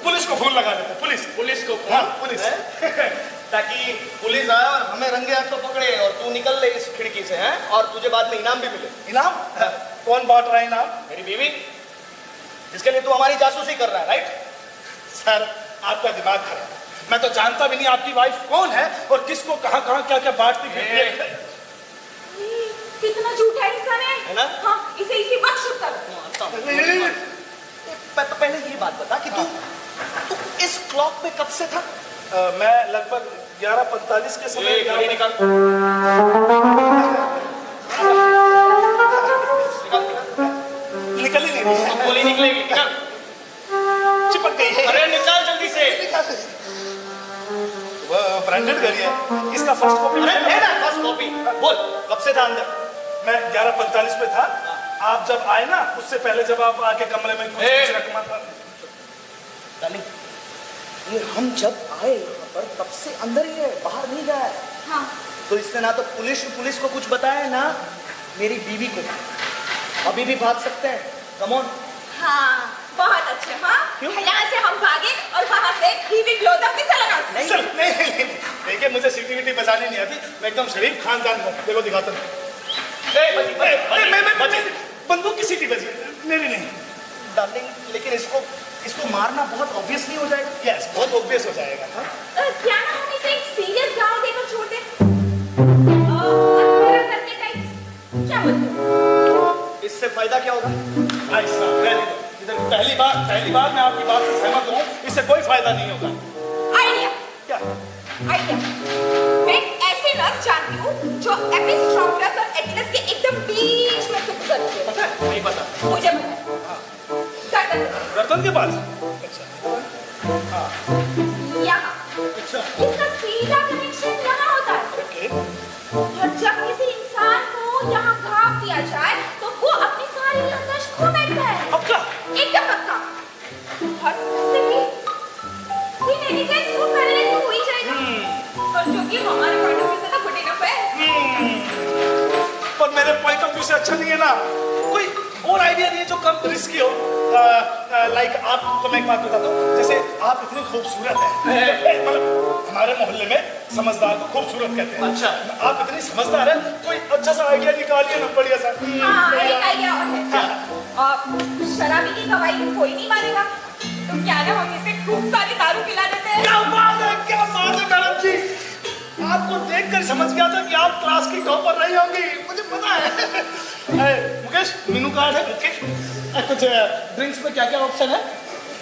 पुलिस को फोन लगा देते हैं। पुलिस को? हाँ, पुलिस। ताकि पुलिस आए और हमें रंगे हाथ तो पकड़े और तू निकल ले इस खिड़की से, हैं? और तुझे बाद में इनाम भी मिले। इनाम? कौन बांट रहा है इनाम? मेरी बीवी, जिसके लिए तू हमारी जासूसी कर रहा है, राइट? सर आपका दिमाग खराब है। मैं तो जानता भी नहीं आपकी वाइफ कौन है और किसको कहाँ क्या बांटती फिरती है। कितना झूठा इंसान है ना? हाँ, इसे इसी वक्त शुरू कर। पहले ये बात बता कि तू इस क्लॉक पे कब से था? मैं लगभग 11:45 के समय घड़ी निकाल। निकल ही नहीं रही है। गोली निकलेगी, निकाल। चिपक गई है। अरे निकाल जल्दी से। वो ब्रांडेड घड़ी है, इसका फर्स्ट कॉपी अरे है ना फर्स्ट कॉपी। बोल कब से था अंदर? मैं 11:45 पे था। आप जब आए ना, उससे पहले जब आप आके कमरे में कुछ रकमा था। डार्लिंग, ये हम जब आए यहाँ पर तब से अंदर ही है, बाहर नहीं गया है। हाँ। तो इसने ना तो पुलिस को कुछ बताया, ना मेरी बीवी को। अभी भी भाग सकते हैं, कम ऑन। हाँ, बहुत अच्छे। हाँ, यहाँ से हम भागे और वहाँ से बीवी ग्लोदम भी चला नहीं देखिए, मुझे सीटी वीटी बजानी नहीं आती, मैं एकदम शरीफ खानदान हूँ। देखो दिखाता हूँ। बंदूक की सीटी बजी, मेरी नहीं। डार्लिंग, लेकिन इसको मारना बहुत ऑब्वियस नहीं हो जाएगा? यस, बहुत ऑब्वियस हो जाएगा। हाँ? क्या ना हम इसे एक सीरियस गाँव देकर छोड़ दें? करते टाइप्स क्या बोलते हो? इससे फायदा क्या होगा? भाई साहब रहने दो। इधर पहली बार मैं आपकी बात से सहमत हूँ, इससे कोई फायदा नहीं होगा। आइडिया क्या? आइडिया मैं एक ऐसी नस जानती हूँ जो एपिस्ट्रोफियस और एटलस के एकदम बीच में से गुजरती है। पता है? नहीं पता। मुझे पता है। गर्दन रतन के पास? अच्छा। हाँ। यहाँ अच्छा। इसका सीधा कनेक्शन यहाँ होता है। ओके। और जब किसी इंसान को यहाँ घाव दिया जाए तो वो अपनी सारी याददाश्त खो बैठता है। पक्का? एकदम पक्का। और वैसे भी कोई नेगेटिव तो पहले से हो ही जाएगा। और जो कि हमारे पॉइंट ऑफ व्यू से तो गुड इनफ है। पर मेरे पॉइंट ऑफ व्यू से अच्छा नहीं है ना। कोई और आइडिया नहीं है जो कम रिस्की हो? लाइक आपको मैं एक बात बताता हूँ, जैसे आप इतनी खूबसूरत हैं, मतलब हमारे मोहल्ले में समझदार को खूबसूरत कहते हैं। अच्छा। आप इतनी समझदार हैं, कोई अच्छा सा आइडिया निकालिए ना, बढ़िया सा। हाँ, एक आइडिया और है। शराबी की गवाही कोई नहीं मानेगा। तो क्या ना हम इसे खूब सारी दारू पिला देते हैं। क्या बात है मैडम जी। आपको देखकर समझ गया था कि आप क्लास की टॉपर रही होंगी, मुझे पता है। मुकेश, मेनू कार्ड है कुछ ड्रिंक्स में क्या क्या ऑप्शन है?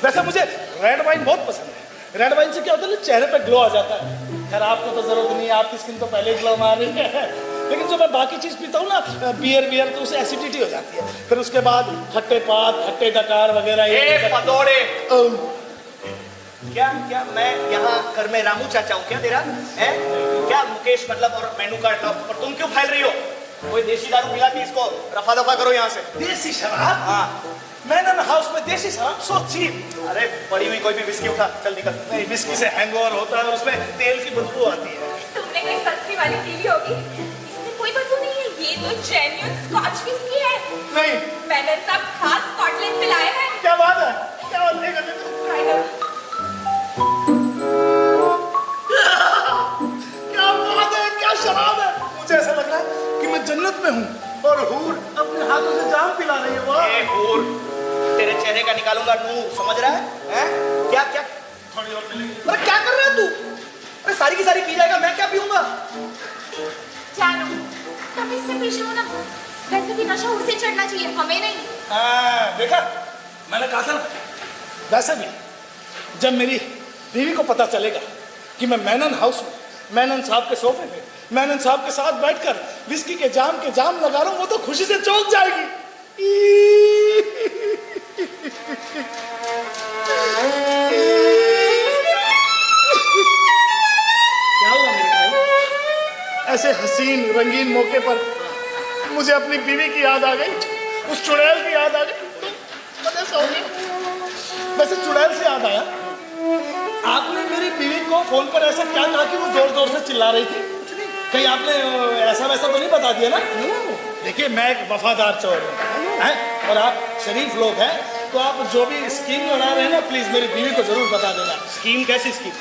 वैसे मुझे रेड वाइन बहुत पसंद है। रेड वाइन से क्या होता है ना, चेहरे पे ग्लो आ जाता है। खैर आपको तो जरूरत नहीं है, आपकी स्किन तो पहले ही ग्लो मार रही है। लेकिन जब मैं बाकी चीज पीता हूँ ना, बियर तो उससे एसिडिटी हो जाती है। फिर उसके बाद खट्टे पात, खट्टे डकार वगैरह। पतोड़े क्या क्या मैं यहाँ घर में रामू चाचा हूँ क्या तेरा है? क्या मुकेश मतलब और मेनू कार्ड और तुम क्यों फैल रही हो? कोई देसी दारू पिलाती इसको, रफा दफा करो यहाँ से। देसी शराब? हाँ। मैनन हाउस में देसी शराब सो चीप। अरे पड़ी हुई कोई भी विस्की उठा, चल निकल। नहीं, विस्की से हैंगओवर होता है और उसमें तेल की बदबू आती है। तुमने कोई सस्ती वाली पी ली होगी। इसमें कोई बदबू नहीं है। ये तो जेन्युइन स्कॉच विस्की है। नहीं। मैंने सब खास स्कॉटलैंड से लाए हैं। क्या बात है? क्या बात है? ट्राई करो। क्या बात है? क्या शराब है? मुझे ऐसा लग रहा है कि मैं जन्नत में हूँ और हूर अपने हाथों से जाम पिला रही है। वाह। ए हूर, तेरे चेहरे का निकालूंगा नूर, समझ रहा है? हैं? क्या क्या? थोड़ी और मिलेगी। अरे क्या कर रहा है तू? अरे सारी की सारी पी जाएगा, मैं क्या पीऊंगा? जानो, तुम इससे पीछे हो ना। वैसे भी नशा उसे चढ़ना चाहिए, हमें नहीं। हाँ, देखा मैंने कहा था ना। वैसे भी जब मेरी बीवी को पता चलेगा कि मैं मैनन हाउस में मैनन साहब के सोफे पे मैनन साहब के साथ बैठकर विस्की के जाम लगा रहा हूं, वो तो खुशी से चौंक जाएगी। क्या हुआ मेरे भाई? ऐसे हसीन रंगीन मौके पर मुझे अपनी बीवी की याद आ गई, उस चुड़ैल की याद आ गई। वैसे चुड़ैल से याद आया, आपने मेरी बीवी को फोन पर ऐसा क्या कहा कि वो जोर जोर से चिल्ला रही थी? कहीं आपने ऐसा वैसा तो नहीं बता दिया ना? देखिए मैं एक वफादार चोर हूँ, और आप शरीफ लोग हैं, तो आप जो भी स्कीम लड़ा रहे हैं ना, प्लीज मेरी बीवी को जरूर बता देना। स्कीम कैसी स्कीम?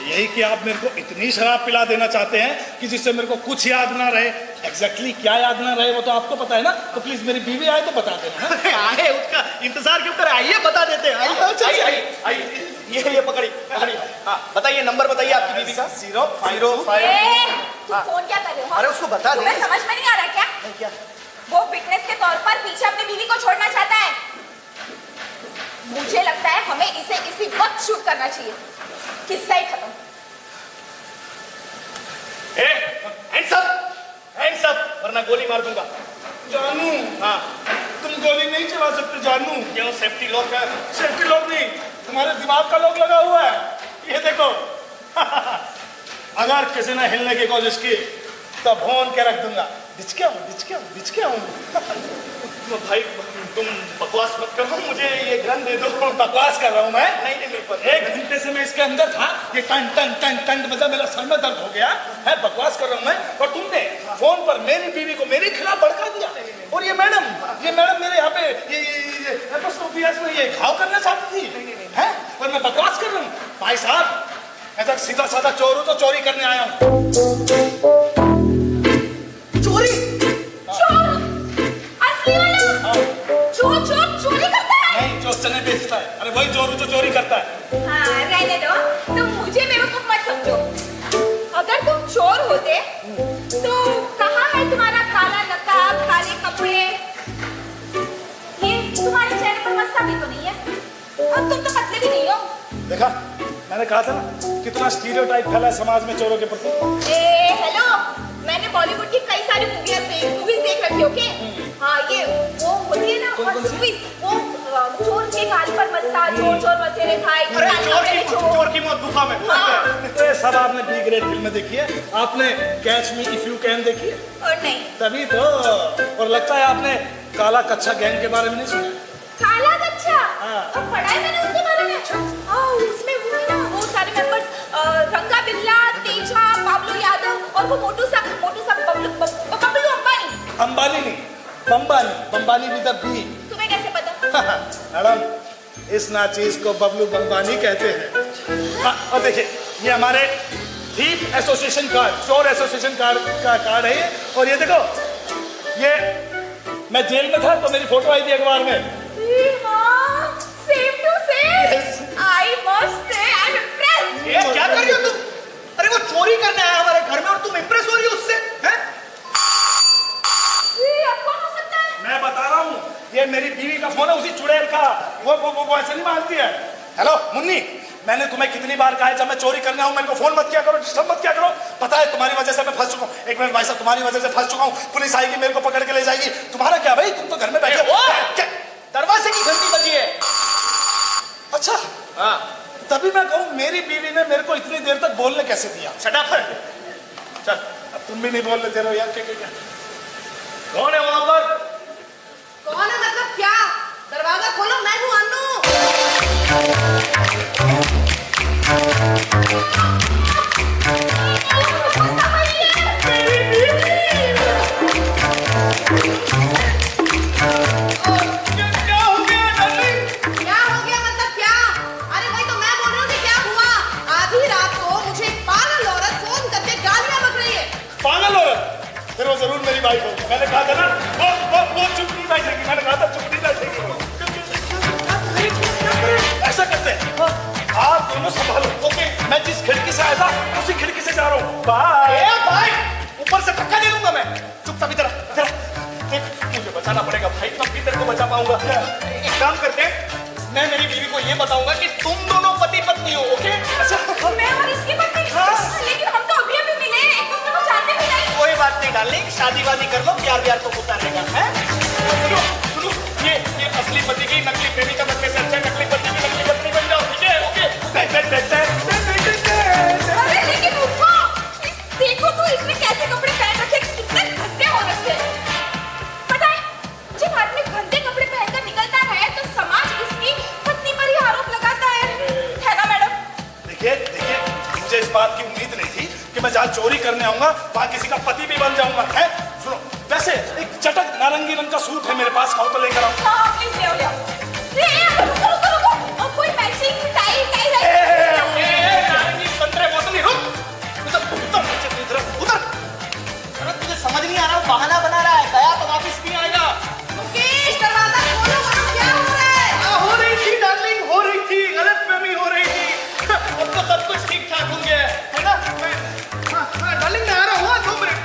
यही कि आप मेरे को इतनी शराब पिला देना चाहते हैं कि जिससे मेरे को कुछ याद ना रहे। एग्जैक्टली क्या याद ना रहे वो तो आपको पता है ना, तो प्लीज मेरी बीवी आए तो बता देना। आए, उसका इंतजार क्यों कर? आइए बता देते हैं। आइए। ये पकड़ी। हाँ बताइए, नंबर बताइए आपकी बीवी का। 055। तुम फोन क्या कर रहे हो? अरे उसको बता दे। तुम्हें समझ में नहीं आ रहा क्या? क्या? वो फिटनेस के तौर पर पीछे अपनी बीवी को छोड़ना चाहता है। मुझे लगता है हमें इसे इसी वक्त शूट करना चाहिए। किस्सा ही खत्म। हैंड्स अप, वरना गोली मार दूंगा। जानू, हाँ तुम गोली नहीं चला सकते जानू। क्यों? सेफ्टी लॉक है। सेफ्टी लॉक नहीं, तुम्हारे दिमाग का लॉक लगा हुआ है। ये देखो। अगर किसी ने हिलने की कोशिश की तो भोन के रख दूंगा। डिचके हूँ। भाई तुम बकवास मत करो, मुझे ये गन दे दो। बकवास कर रहा हूँ मैं? नहीं, एक घंटे से मैं इसके अंदर था, ये टन टन टन टन बजा, मेरा सर में दर्द हो गया है। बकवास कर रहा हूँ मैं, और तुमने फोन पर मेरी बीवी को मेरे खिलाफ भड़का दिया। और ये मैडम मेरे यहाँ पे ये एपोस्ट्रोफियस में ये घाव करना चाहती थी, है? और मैं बकवास कर रहा हूँ। भाई साहब, मैं तो सीधा साधा चोर हूँ, तो चोरी करने आया हूँ। चोरी? चोरी करता है? नहीं, जो चने बेचता है। अरे वही चोर जो चोरी करता है। हाँ, रहने दो। तुम मुझे बेवकूफ मत समझो। अगर तुम चोर होते तो देखा, मैंने कहा था ना कितना स्टीरियोटाइप फैला है समाज में चोरों के प्रति। हेलो, मैंने बॉलीवुड की कई सारी मूवीज देख रखी, ओके? हाँ, ये वो होती है ना मूवीज, वो चोर के गाल पर मस्ता, चोर चोर मसेरे खाए, चोर की मौत गुफा में। तो ये सब आपने बी ग्रेड फिल्में देखी है, आपने catch me if you can देखी है? और नहीं, तभी तो। और लगता है आपने काला कच्चा गैंग के बारे में नहीं सुना? काला कच्चा? हाँ। अब पढ़ा है मैंने उसके बारे में। हाँ, उसमें वो है ना, वो सारे मेंबर्स, रंगा बिल्ला, तेजा, पाब्लो यादव और वो मोटू सा बबलू अंबानी। अंबानी नहीं, Bambani, Bambani with a B. तुम्हें कैसे पता? मैडम, इस नाचीज को बबलू बम्बानी कहते हैं। हाँ, और देखिए, ये हमारे थीफ एसोसिएशन कार्ड, चोर एसोसिएशन कार्ड का कार्ड है ये। और ये देखो, ये मैं जेल में था तो मेरी फोटो आई थी अखबार में। हाँ, same to same. I must say I'm impressed. ये क्या कर रही हो तुम? अरे वो चोरी करने आया हमारे घर में और तुम इम्प्रेस हो रही हो उससे, हैं? ये अब कौन हो सकता है? मैं बता रहा हूँ, ये मेरी बीवी का फोन है, उसी चुड़ैल का। वो ऐसे नहीं मारती है। हेलो मुन्नी, मैंने तुम्हें कितनी बार कहा है जब मैं चोरी करने आऊं मेरे को फोन मत किया करो, डिस्टर्ब मत किया करो। पता है तुम्हारी वजह से मैं फंस चुका हूँ। एक मिनट भाई साहब, तुम्हारी वजह से फंस चुका हूँ। पुलिस आएगी, मेरे को पकड़ के ले जाएगी। तुम्हारा क्या भाई, तुम तो घर में बैठे हो। दरवाजे की घंटी बजी है। अच्छा, हाँ, तभी मैं कहूँ मेरी बीवी ने मेरे को इतनी देर तक बोलने कैसे दिया। छटाफट। चल, अब तुम भी नहीं बोलने दे रहे हो यार। क्या कौन है वहां पर? कौन है मतलब क्या? दरवाजा खोलो, मैं हूँ अन्नू। क्या हो गया डार्लिंग? क्या हो गया मतलब क्या? अरे भाई, तो मैं बोल रही हूँ कि क्या हुआ? आधी रात को मुझे एक पागल औरत फोन करके गालियां बक रही है। पागल औरत? फिर वो जरूर मेरी वाइफ होगी। मैंने कहा था ना, वो चुप नहीं बैठेगी। मैंने कहा था चुप नहीं बैठेगी वो। ऐसा करते हैं, आप दोनों संभालो, ओके? मैं जिस खिड़की से आया था उसी खिड़की से जा रहा हूँ। बाय। ए भाई, ऊपर से धक्का दे दूंगा मैं। चुपचाप इधर देख, मुझे बचाना पड़ेगा भाई, तब भी तेरे को बचा पाऊंगा। एक काम करते हैं, मैं मेरी बीवी को ये बताऊंगा कि तुम दोनों पति पत्नी हो, ओके? अच्छा, मैं और इसकी पत्नी? लेकिन हम तो अभी मिले, एक दूसरे को जानते भी नहीं। कोई बात नहीं डार्लिंग, शादी वादी कर लो, प्यार व्यार तो होता रहेगा, हैं? सुनो सुनो, ये असली पति की नकली प्रेमिका बनने से अच्छा नकली पति की नकली पत्नी बन जाओ, ठीक है? ओके? अरे लेकिन उठो, देखो तो इसने कैसे कपड़े पहन रखे, कितने गंदे हो रखे हैं। पता है, जब आदमी गंदे कपड़े पहनकर निकलता है तो समाज उसकी पत्नी पर ही आरोप लगाता है ना मैडम? देखिए, मुझे इस बात की उम्मीद नहीं थी कि मैं जहाँ चोरी करने आऊंगा वहाँ किसी का पति भी बन जाऊंगा। है सुनो, वैसे एक चटक नारंगी रंग का सूट है मेरे पास, खाओ तो लेकर आओ। हाँ, प्लीज ले आओ, ले आओ। रुको, और कोई मैचिंग टाई नारंगी संतरे मौसमी, रुक। उधर नीचे की तरफ, उधर। अरे तुझे समझ नहीं आ रहा, बहाना बना रहा है, गया तो वापिस नहीं आएगा। मुकेश, दरवाजा खोलो, वहाँ क्या हो रहा है? हो रही थी डार्लिंग, हो रही थी, गलतफहमी हो रही थी। अब तो सब कुछ ठीक ठाक होंगे, है ना? हाँ, डार्लिंग मैं आ रहा हूँ, 2 मिनट।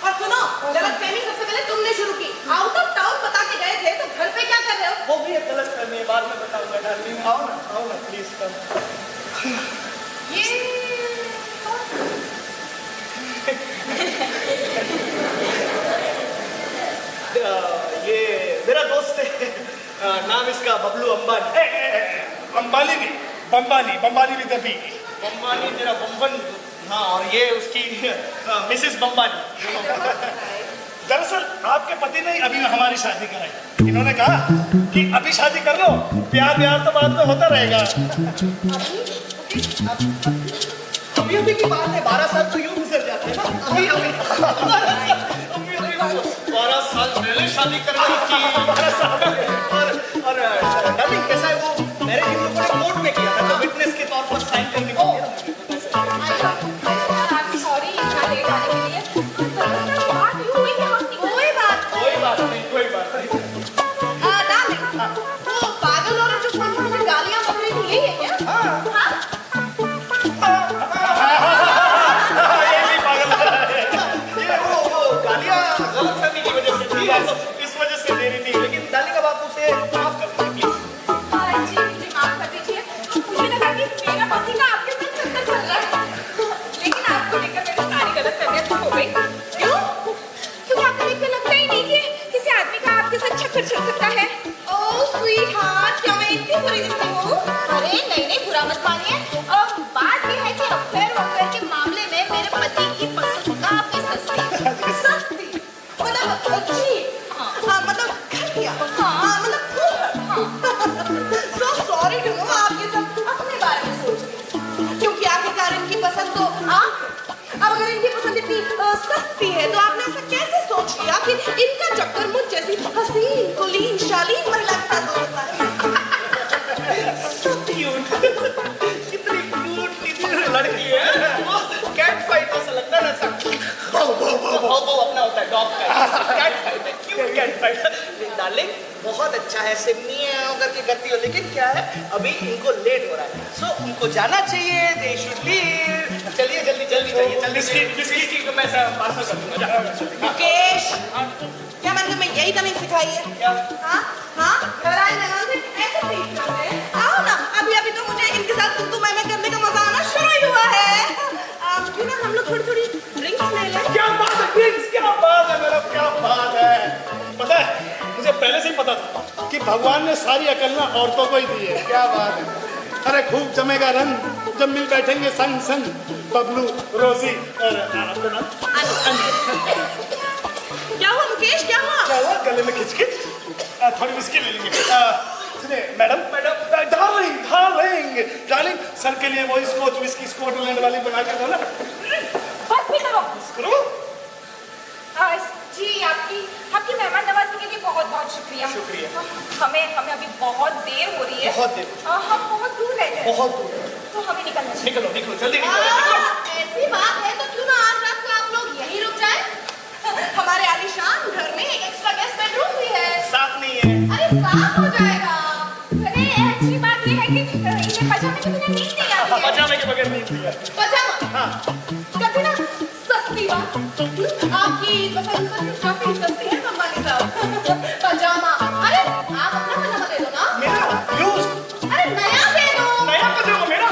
और सुनो, गलतफहमी सबसे पहले तुमने शुरू की। आउट ऑफ टाउन बता के गए थे, तो घर पे क्या कर रहे हो? वो भी एक गलतफहमी है, बाद में बताऊंगा डार्लिंग। आओ ना प्लीज कम। ये ये मेरा दोस्त है, नाम इसका बबलू अंबानी। अंबानी नहीं, Bambani with a B. Bambani तेरा बम्बन। हाँ, और ये उसकी मिसेस बम्बानी। दरअसल आपके पति ने अभी हमारी शादी कराई। इन्होंने कहा कि अभी शादी कर लो, प्यार तो बाद में होता रहेगा। अभी की बात है, 12 साल तो यूं गुजर जाते हैं ना। अभी 12 साल पहले शादी कर रही थी। 12 साल। और डार्लिंग कैसा है वो, मैंने इन लोगों ने कोर्ट में किया था, तो विटनेस के तौर पर साइन करने को दिया था मुझे। सॉरी इतना लेट आने के लिए। बात यूं हुई कि हम कोई बात कोई बात नहीं। डार्लिंग, वो पागल औरत जो बुरी दिखती हूँ? अरे नहीं नहीं, बुरा मत मानिए। बात ये है कि अफेयर के मामले में मेरे पति की पसंद काफी सस्ती। सस्ती मतलब अच्छी। हाँ मतलब घटिया। हाँ मतलब सो सॉरी टू नो, आप ये सब अपने बारे में सोच रही हैं। क्योंकि आखिरकार इनकी पसंद तो अब अगर इनकी पसंद इतनी सस्ती है तो आपने ऐसा कैसे सोच लिया कि इनका चक्कर मुझ जैसी हसीन कुलीन शालीन महिला के साथ हो सकता है? कितनी क्यूट लड़की है वो। कैट फाइट ऐसा लगता है ना सब वो अपना होता है डॉग का। कैट फाइट है, क्यूट कैट फाइट। डार्लिंग बहुत अच्छा है, सिमनी है होकर के करती हो, लेकिन क्या है अभी इनको लेट हो रहा है, सो उनको जाना चाहिए। They should leave. चलिए जल्दी जल्दी जाइए, जल्दी। बिस्किट को मैं पार्सल कर दूंगा। मुकेश, क्या मैंने तुम्हें यही तमीज सिखाई है? क्या? हाँ घबराए मेहमान से ऐसे ट्रीट करते हैं? आओ ना, अभी तो मुझे इनके साथ तुम मैं करने का मजा आना शुरू ही हुआ है। क्यों ना हम लोग थोड़ी ड्रिंक्स ले लें? क्या बात है ड्रिंक्स, क्या बात है मैडम, क्या बात है। पता है मुझे पहले से ही पता था कि भगवान ने सारी अकल ना औरतों को ही दी है। क्या बात है। अरे खूब जमेगा रंग जब मिल बैठेंगे संग संग बबलू, रोजी और आपका नाम क्या हुआ मुकेश, क्या हुआ? क्या हुआ? गले में खिचखिच। थोड़ी विस्की ले लेंगे। सुनिए madam, darling darling darling, sir के लिए वो स्कॉच विस्की स्कॉटलैंड वाली बना के दो ना। बस भी करो। जी आपकी मेहमान नवाजी के लिए बहुत बहुत शुक्रिया। हमें अभी बहुत देर हो रही है। बहुत देर। हम बहुत दूर रहते हैं। बहुत दूर। तो हमें निकलना चाहिए। निकलो जल्दी निकलो। ऐसी बात है तो क्यों ना आज रात को आप लोग यहीं रुक जाएं? हमारे आलीशान घर में एक एक्स्ट्रा गेस्ट बेडरूम भी है। साफ नहीं है। अरे साफ हो जाएगा। अरे अच्छी बात ये है कि इन्हें पजामे के बिना नींद नहीं आती है। पजामे के बगैर नींद नहीं आती। पजामा कहते ना सस्ती बात। आपकी पसंद काफी सस्ती है कंबानी साहब। पजामा, अरे आप अपना पजामा दे दो ना। मेरा यूज अरे नया दे दो। नया पजामा मेरा।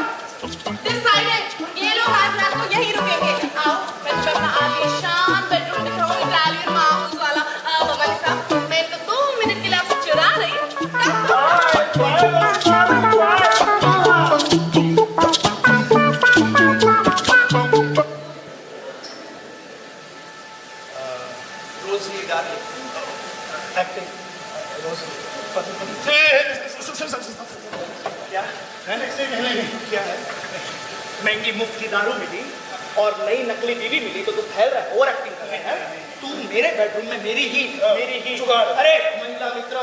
डिसाइडेड, ये लोग आज रात को यहीं रुकेंगे। आओ मैं तुम्हें अपना आलीशान बेडरूम दिखाऊंगी, इटालियन मार्बल्स वाला। कंबानी साहब मैं तो 2 मिनट के लिए आपसे चुरा रही हूँ। रोजी डार्लिंग एक्टिंग क्या क्या है? महंगी मुफ्त की दारू मिली और नई नकली बीवी मिली तो तू फैल रहा है, ओवर एक्टिंग कर रहा है। तू मेरे बेडरूम में मेरी ही जुगाड़। अरे महिला मित्र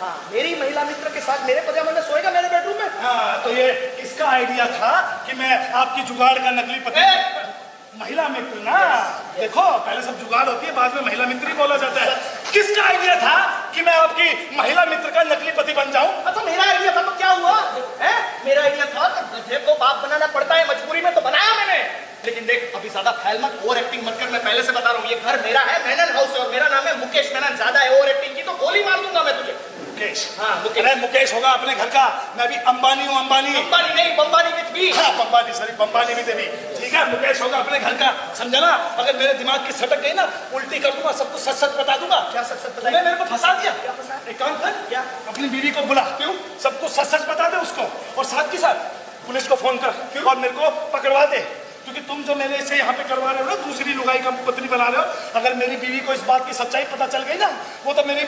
हाँ, मेरी महिला मित्र के साथ मेरे पजामे में सोएगा मेरे बेडरूम में। हाँ तो ये इसका आइडिया था कि मैं आपकी जुगाड़ का नकली पति। महिला मित्र ना, देखो पहले सब जुगाड़ होती है, बाद में महिला मित्र ही बोला जाता है। किसका आइडिया था कि मैं आपकी महिला मित्र का नकली पति बन जाऊं? तो मेरा आइडिया था तो क्या हुआ है? मेरा आइडिया था तो गधे को बाप बनाना पड़ता है, मजबूरी में तो बनाया मैंने। लेकिन देख अभी ज्यादा ख्याल मत, ओवर एक्टिंग मत कर। मैं पहले से बता रहा हूँ ये घर मेरा है, मेनन हाउस है और मेरा नाम है मुकेश मेनन। ज्यादा है ओवर एक्टिंग की तो गोली मार दूंगा मैं तुझे। मुकेश? हाँ मुकेश। अरे मुकेश होगा अपने घर का, मैं भी अंबानी हूँ। अंबानी नहीं, बम्बानी विथ बी। हाँ बम्बानी, सॉरी बम्बानी भी देवी। ठीक है मुकेश होगा अपने घर का, समझा ना? अगर मेरे दिमाग की सटक गई ना, उल्टी कर दूंगा, सबको सच सच बता दूंगा। क्या सच सच तूने मेरे को फंसा दिया। क्या फंसा? एक काम कर, क्या? अपनी बीवी को बुला। क्यों? सबको सच सच बता दे उसको, और साथ के साथ पुलिस को फोन कर। क्यों? और मेरे को पकड़वा दे, क्योंकि तुम जो मेरे से यहाँ पे करवा रहे हो ना, दूसरी लुगाई का पत्नी बना रहे हो। अगर मेरी बीवी को इस बात की सच्चाई पता चल गई ना, वो तो मेरी,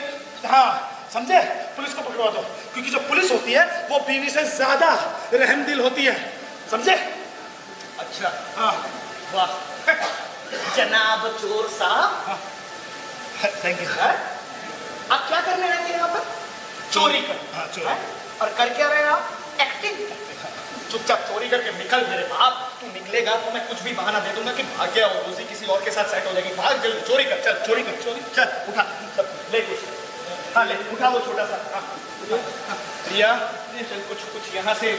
हाँ समझे, पुलिस को पकड़वा दो। क्योंकि जो पुलिस होती है वो बीवी से ज्यादा रहमदिल होती है, समझे? अच्छा हाँ वाह जनाब चोर साहब, थैंक यू। आप क्या करने आए थे यहाँ पर? चोरी कर। हाँ चोरी। हैं? और कर क्या रहे हैं आप? एक्टिंग। चुपचाप चोरी करके निकल मेरे बाप। तू निकलेगा तो मैं कुछ भी बहाना दे दूंगा कि भाग गया और रोजी किसी और के साथ सेट हो जाएगी। भाग जल्दी, चोरी कर, चल चोरी कर, चोरी चल, उठा सब ले कुछ। हाँ ले उठा वो छोटा सा। हाँ लिया, चल कुछ यहाँ से।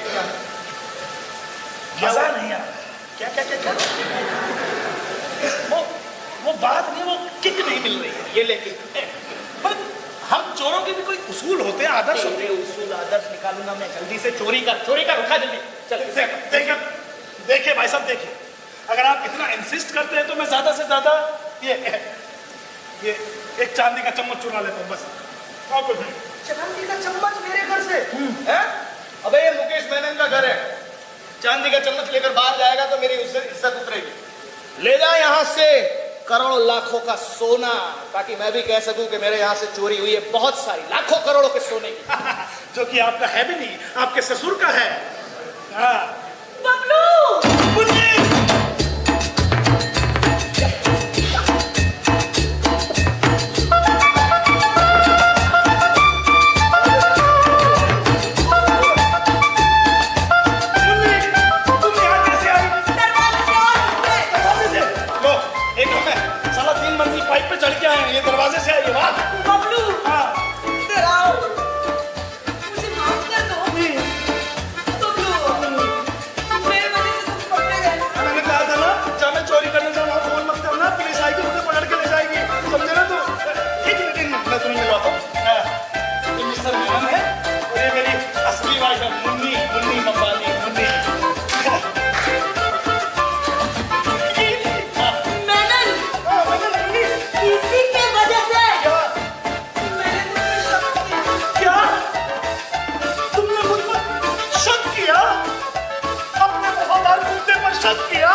मजा नहीं आ क्या क्या क्या क्या? वो बात नहीं, वो किक नहीं मिल रही है। ये लेके पर हम चोरों के भी कोई उसूल होते हैं, आदर्श होते तेरे उसूल आदर्श निकालूंगा मैं। जल्दी से चोरी कर, उठा जल्दी चल। हैं। देखिए भाई साहब, देखिए अगर आप इतना इंसिस्ट करते हैं तो मैं ज्यादा से ज्यादा ये एक चांदी का चम्मच चुरा लेता हूँ बस, और कुछ नहीं। चांदी का चम्मच मेरे घर से? हैं? अबे ये मुकेश मेनन का घर है। चांदी का चम्मच लेकर बाहर जाएगा तो मेरी उससे इज्जत उतरेगी। ले जा यहाँ से करोड़ों लाखों का सोना, ताकि मैं भी कह सकूं कि मेरे यहाँ से चोरी हुई है बहुत सारी, लाखों करोड़ों के सोने की। जो कि आपका है भी नहीं, आपके ससुर का है। हाँ। बबलू मुन्नी! ये दरवाजे से आई बात। बबलू हाँ। इधर आओ, मुझे माफ कर दो। बबलू मेरे वजह से तुम पकड़े गए। मैंने कहा था ना, जब मैं चोरी करने जाऊँ वहाँ फोन मत करना, पुलिस आएगी मुझे पकड़ के ले जाएगी, समझे ना तू? एक मैं तुम्हें मिलवाता हूँ। ये मिस्टर मेनन है और ये मेरी असली वाइफ है, मुन्नी बम्बानी, मुन्नी। इसी के वजह से मैंने तुमसे शक किया। क्या? तुमने मुझ पर शक किया? अपने वफादार कुत्ते पर शक किया?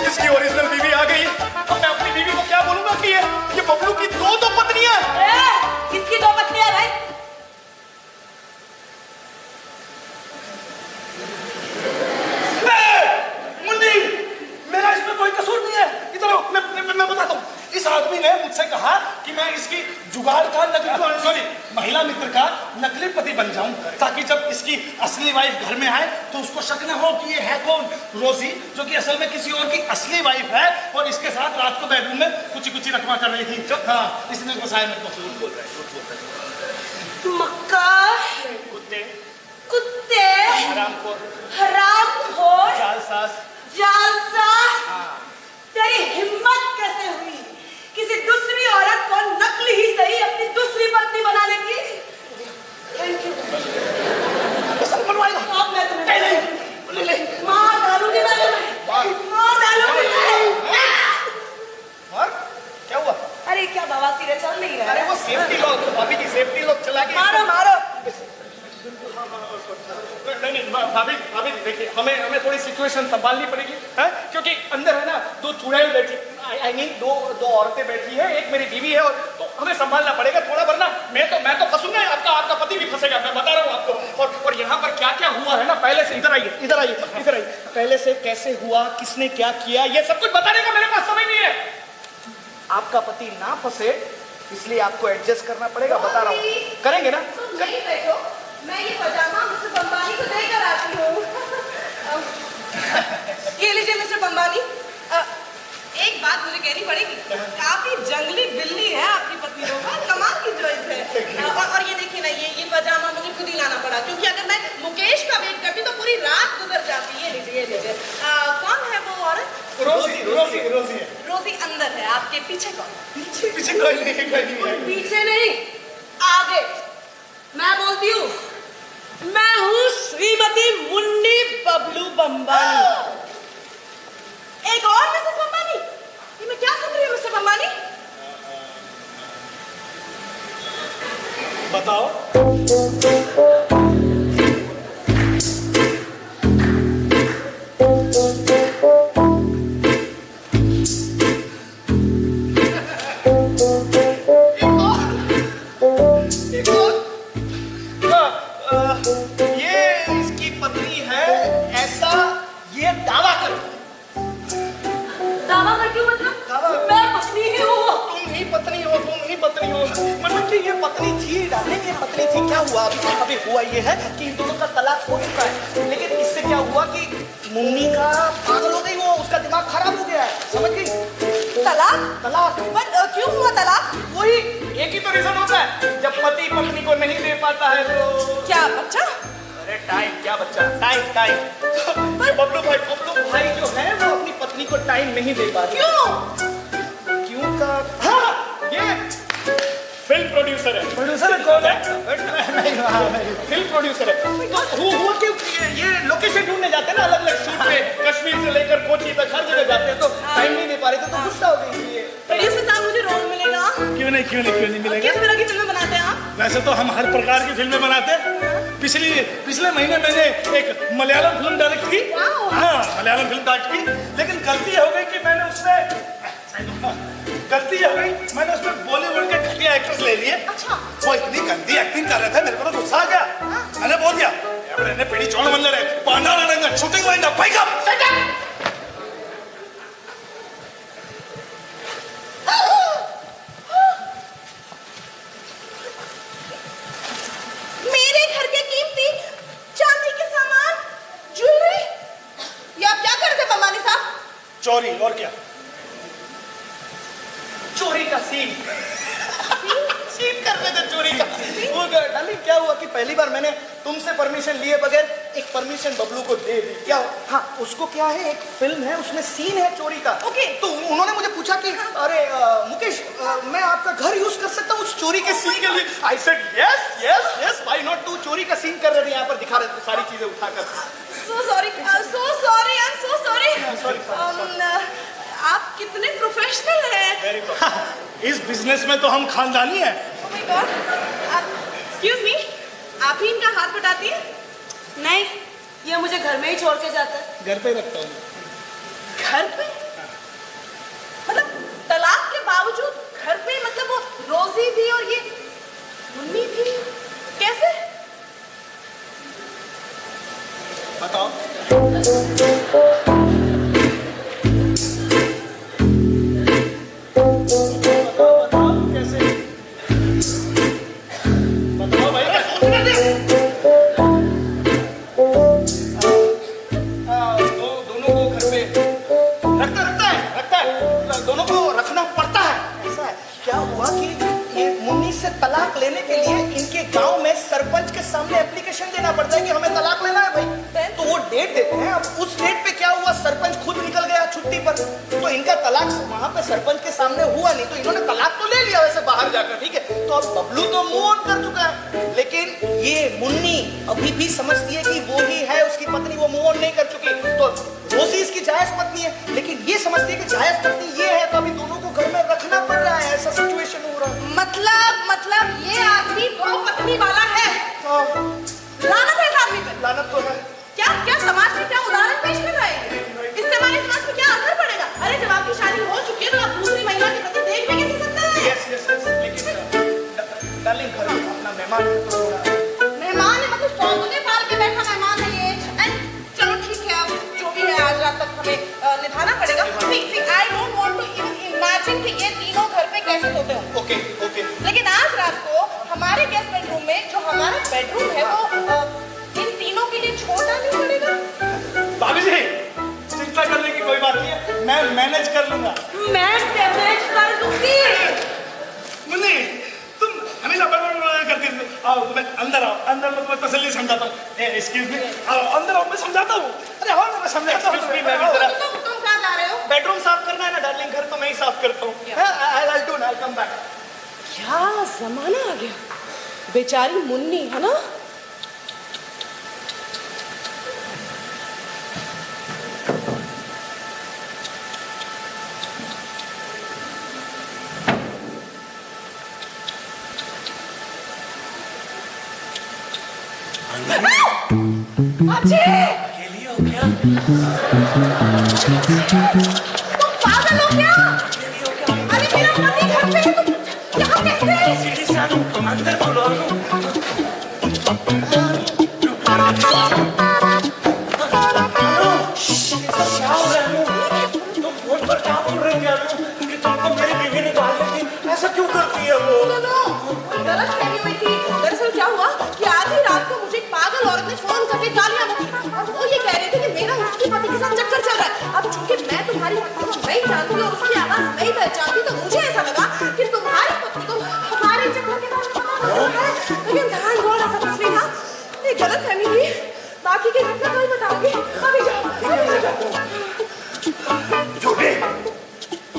इसकी ओरिजिनल बीवी आ गई। अब मैं अपनी बीवी को क्या बोलूंगा कि ये बबलू की दो पत्नियां हैं। किसकी दो पत्नियां भाई? मुन्नी, मेरा इसमें कोई कसूर नहीं है। इधर आओ, मैं बताता हूँ। इस आदमी ने मुझसे कहा कि मैं इसकी जुगाड़ का महिला मित्र का नकली पति बन जाऊं, ताकि जब इसकी असली वाइफ घर में आए तो उसको शक न हो कि ये है कौन, रोजी, जो कि असल में किसी और की असली वाइफ है और इसके साथ रात को बेडरूम में कुछ रखवा कर रही थी। हाँ, इसने फंसाया मेरे को। झूठ बोल रहा है। मक्कार, कुत्ते, हरामखोर, जालसाज, तेरी हिम्मत कैसे हुई किसी दूसरी औरत को नकली ही सही अपनी दूसरी पत्नी बनाने की? Thank you. अब मैं तुम्हें मार डालूंगी, मार डालूंगी। और क्या हुआ? अरे क्या बवासीर चल नहीं रहा? अरे वो सेफ्टी लॉक, भाभी की सेफ्टी लॉक चला के मारो मारो। नहीं भाभी देखिए, हमें थोड़ी सिचुएशन संभालनी पड़ेगी, है? क्योंकि अंदर है ना दो चुड़ैल बैठी, आई मीन दो औरतें बैठी है, एक मेरी बीवी है, और तो हमें संभालना पड़ेगा थोड़ा, वरना मैं तो फंसूंगा, आपका पति भी फंसेगा, मैं बता रहा हूँ आपको। और यहाँ पर क्या क्या हुआ है ना, पहले से इधर आइए, पहले से कैसे हुआ, किसने क्या किया, ये सब कुछ बताने का मेरे पास समय नहीं है। आपका पति ना फंसे इसलिए आपको एडजस्ट करना पड़ेगा, बता रहा हूँ। करेंगे ना? तुम नहीं बैठो, मैं ये पजामा मिस्टर बम्बानी को देकर आती हूँ। ये लीजिए मिस्टर बम्बानी, एक बात मुझे कहनी पड़ेगी, काफी जंगली बिल्ली है आपकी पत्नी लोग, कमाल की चॉइस है। और ये देखिए ना, ये पजामा मुझे खुद ही लाना पड़ा, क्योंकि अगर मैं मुकेश का वेट करती तो पूरी रात गुजर जाती। ये लीजिए। कौन है वो औरत? रोजी है। रोजी अंदर है, आपके पीछे कौन? पीछे कोई नहीं है। पीछे नहीं, आगे। मैं बोलती हूँ, मैं हूँ श्रीमती मुन्नी बबलू बम्बानी। एक और मिसेस बम्बानी? ये मैं क्या सुन रही हूँ मिस्टर बम्बानी? बताओ। अभी हुआ ये है कि इन दोनों का तलाक हो चुका है, लेकिन इससे क्या हुआ कि मुन्नी का पागल हो गई, वो उसका दिमाग खराब हो गया है, समझ गई? तलाक। बट क्यों हुआ तलाक? वही एक ही तो रीजन होता है, जब पति पत्नी को नहीं दे पाता है तो क्या बच्चा? अरे टाइम, क्या बच्चा? टाइम। बबलू भाई जो है वो अपनी पत्नी को टाइम नहीं दे पाते। क्यों का? हाँ, ये फिल्म प्रोड्यूसर है। प्रोड्यूसर कौन है? फिल्म प्रोड्यूसर है। तो हुआ कि ये लोकेशन ढूंढने जाते हैं ना, अलग अलग शूट पे, कश्मीर से लेकर कोची तक हर जगह जाते हैं, तो टाइम नहीं दे पा रहे थे, तो गुस्सा हो गई। प्रोड्यूसर साहब मुझे रोल मिलेगा? क्यों नहीं मिलेगा। किस तरह की फिल्में बनाते हैं आप? वैसे तो हम हर प्रकार की फिल्में बनाते हैं। पिछले महीने मैंने एक मलयालम फिल्म डायरेक्ट की। हाँ, मलयालम फिल्म डायरेक्ट की, लेकिन गलती हो गई कि मैंने उसमें बॉलीवुड के घटिया एक्ट्रेस ले लिए। अच्छा। वो इतनी गंदी एक्टिंग कर रहे थे, मेरे को तो गुस्सा आ गया। मैंने बोल दिया ఎవరైనా పెళ్లి చూడమన్నారే పాండాలనంగా షూటింగ్ పోయిందా పైగా। मेरे घर के कीमती चांदी के सामान, ज्वेलरी, ये आप क्या करते बमानी साहब? चोरी और क्या? चोरी का सीन कर रहे थे, चोरी का। वो डार्लिंग क्या हुआ कि पहली बार मैंने तुमसे परमिशन लिए बगैर एक परमिशन बबलू को दे दी। क्या हाँ, उसको क्या है, एक फिल्म है उसमें सीन है चोरी का। ओके। तो उन्होंने मुझे पूछा कि अरे मुकेश, मैं आपका घर यूज कर सकता हूँ उस चोरी के सीन के लिए? I said yes why not. तू चोरी का सीन कर रहे थे, यहाँ पर दिखा रहे थे सारी चीजें उठाकर। So sorry, I'm so sorry. आप कितने प्रोफेशनल हैं। इस बिजनेस में तो हम खानदानी हैं। Oh my God. Excuse me, आप ही इनका हाथ बटाती हैं? नहीं, ये मुझे घर में ही छोड़ के जाता है। घर पे रखता हूँ। घर पे? मतलब तलाक के बावजूद घर पे, मतलब वो रोजी भी और ये मुन्नी भी, कैसे? बताओ। तलाक लेने के लिए इनके गांव में सरपंच के सामने एप्लीकेशन देना पड़ता है कि हमें तलाक लेना है भाई। तो वो डेट देते हैं। अब उस डेट पे क्या हुआ, सरपंच खुद निकल गया छुट्टी पर, तो इनका तलाक वहां पे सरपंच के सामने हुआ नहीं। तो इन्होंने तलाक तो ले लिया वैसे बाहर जाकर, ठीक है। तो अब बबलू तो मूव ऑन कर चुका है, लेकिन ये मुन्नी अभी भी समझती है कि वो ही है उसकी पत्नी, वो मूव ऑन नहीं कर चुकी। तो रोजी इसकी जायज पत्नी है, लेकिन ये समझती है कि जायज पत्नी ये है, तो अभी दोनों को घर में रखना पड़ रहा है। ऐसा सिचुएशन हो रहा है। मतलब ये आदमी दो पत्नी वाला है। लानत है इस आदमी पे। लानत तो है। क्या समाज में क्या उदाहरण पेश कर रहे हैं? इससे हमारे समाज में क्या असर पड़ेगा? अरे जब आपकी शादी हो चुकी है तो आप दूसरी महिला के प्रति देख भी कैसे सकते हैं? यस, लेकिन डार्लिंग घर में अपना मेहमान है, तो मेहमान है, मतलब सौगुने पाल के बैठा मेहमान है ये। एंड चलो ठीक है, अब जो भी है आज रात तक हमें निभाना पड़ेगा। I don't want to even imagine कि ये तीनों घर पे कैसे सोते होंगे। ओके। लेकिन आज रात को हमारे गेस्ट बेडरूम में जो हमारा बेडरूम है वो इन तीनों के लिए छोटा नहीं पड़ेगा। भाभी जी, चिंता करने की कोई बात नहीं है, मैं मैनेज कर लूंगा। मैं मैनेज कर दूंगी। मुन्नी, तुम हमेशा बड़बड़ करती थी। आओ, मैं अंदर मैं तुम्हें तसल्ली समझाता हूँ। एक्सक्यूज मी, अंदर आओ, मैं समझाता हूँ। अरे हाँ, मैं समझाता हूँ। तुम कहाँ जा रहे हो? बेडरूम साफ करना है ना डार्लिंग, घर तो मैं ही साफ करता हूँ। I'll come back. क्या जमाना आ गया, बेचारी मुन्नी है ना। अजय, तुम पागल हो क्या? अरे मेरा पति घर पे है, तुम यहाँ कैसे? अंदर बोलो। ऐसा क्यों करती है वो? सुनो, कोई गलतफहमी हुई थी। दरअसल क्या हुआ कि आधी रात को मुझे एक पागल औरत ने फोन करके गालियां बकी और वो ये कह रही थी कि मेरा उसके पति के साथ चक्कर चल रहा है। अब चूंकि मैं तुम्हारी पत्नी को नहीं जानती और उसकी आवाज नहीं पहचानती, तो मुझे ऐसा लगा कि तुम्हारी पत्नी को हमारे चक्कर के बारे में पता होगा। लेकिन ध्यान गौर ऐसा कुछ नहीं था, ये गलतफहमी थी। बाकी की घटना कल बताऊंगी। अभी जाओ।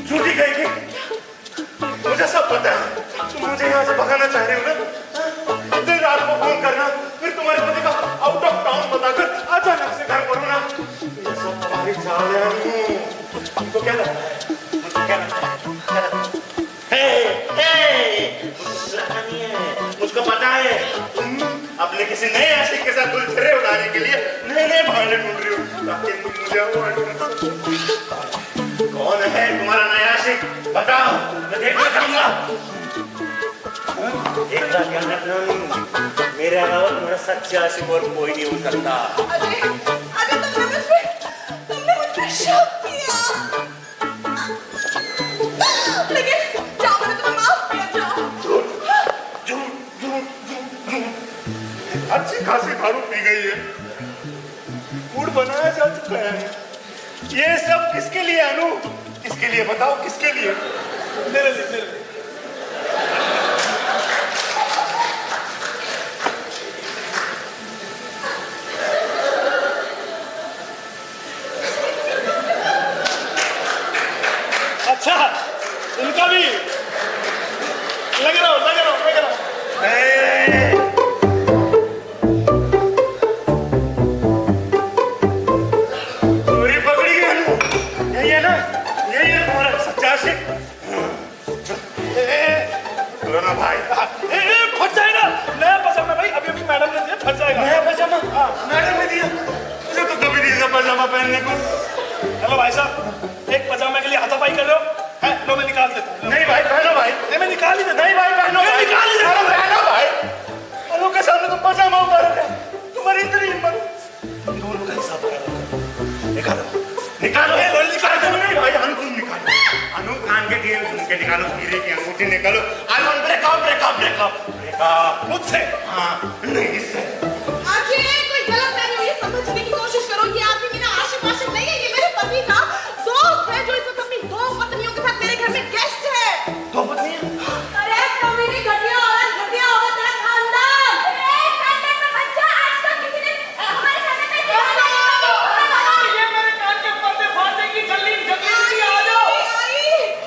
झूठी कहेगी, मुझे सब पता है। तुम मुझे यहाँ से भगाना चाह रहे हो ना? दिन रात को फोन करना, फिर तुम्हारे पति का आउट ऑफ टाउन बताकर अचानक से घर पर होना, ये सब तुम्हारी चाल है। तुमको क्या लगता है? से किसी नए आशिक के साथ गुलछरे उड़ाने के लिए नए नए बहाने ढूंढ रही हो ताकि तुम मुझे अवॉइड। कौन है तुम्हारा नया आशिक? बताओ, मैं देखना चाहूंगा। एक बात ध्यान रखना, मेरे अलावा तुम्हारा सच्चा आशिक और कोई नहीं हो सकता। अजय, अजय तुमने मुझ पे शक किया, लेकिन जाओ, मैंने तुम्हें माफ किया, जाओ। अच्छी खासी दारू पी गई है, मूड बनाया जा चुका है। ये सब किसके लिए अनु? किसके लिए बताओ, किसके लिए? मेरे लिए, मेरे लिए। अच्छा, इनका भी लगे रहो, लगे रहो, लगे रहो। चोरी पकड़ी गई अनु, यही है ना? यही है तुम्हारा सच्चा आशिक? ना भाई, फट जाएगा नया पजामा भाई, अभी अभी मैडम ने दिया, फट जाएगा नया पजामा। मैडम ने दिया, मुझे तो कभी नहीं दिया पजामा पहनने को। हेलो भाई साहब, एक पजामे के लिए हाथापाई कर रहे हो? है लो, मैं निकाल देता हूँ। नहीं भाई, पहनो भाई। नहीं, मैं निकाल ही देता हूँ। नहीं भाई, पहनो मैं भाई। निकाल ही देता हूँ। पहनो भाई। अनु के सामने तुम पजामा उतारोगे? तुम्हारी इतनी हिम्मत? दोनों का हिसाब करो। निकालो, निकालो। निकालो नहीं भाई, अनु तुम निकालो। अनु कान के दिए सुन के निकालो, हीरे की अंगूठी निकालो। I want breakup, breakup, breakup, breakup. मुझसे? हाँ, नहीं इससे। अजय, कोई गलत फहमी हुई है, समझने की कोशिश करो। ये आदमी मेरा आशिक वाशिक नहीं है, ये मेरे पति का दोस्त है जो इस वक्त अपनी 2 पत्नियों के साथ मेरे घर में गेस्ट है। 2 पत्नियां? अरे कमीनी घटिया औरत तेरा खानदान। एक खानदान में बच्चा आज तक किसी ने हमारे खानदान में देखा नहीं। ये मेरे कान के पर्दे फाड़ देगी, जल्दी जल्दी आ जाओ।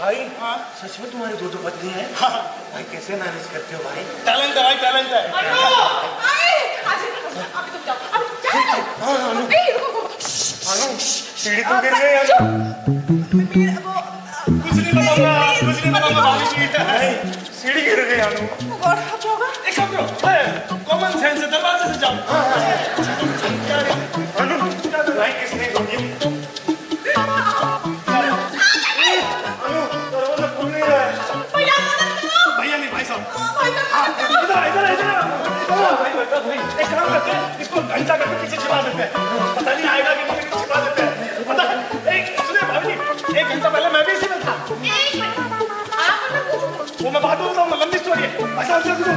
भाई, सच में तुम्हारी 2 पत्नी है? भाई कैसे मैनेज करते हो भाई? टैलेंट है भाई, टैलेंट है। अभी तुम जाओ, अभी जाओ। नहीं, रुको, अनु, सीढ़ी तो गिर गई अनु। कुछ नहीं बताऊंगा, कुछ नहीं बताऊंगा भाभी जी। नहीं, सीढ़ी गिर गई अनु। और अब क्या होगा? एक काम करो, कॉमन सेंस से दरवाजे से जाओ। अनु, भाई किसने रोकी? अनु, दरवाजा खुल नहीं रहा है। भैया मदद करो। भैया नहीं, भाई साहब। भैया इधर इधर इधर भाई, बैठो भाई। एक काम करते हैं, इसको घंटा करके पीछे छिपा देते हैं, पता नहीं आएगा कि नहीं, छिपा देते हैं। पता है, एक सुनिए भाभी जी, 1 घंटा पहले मैं भी इसी में था। वो मैं बात बोलता हूँ, लंबी स्टोरी है। ऐसा अंदर घुसो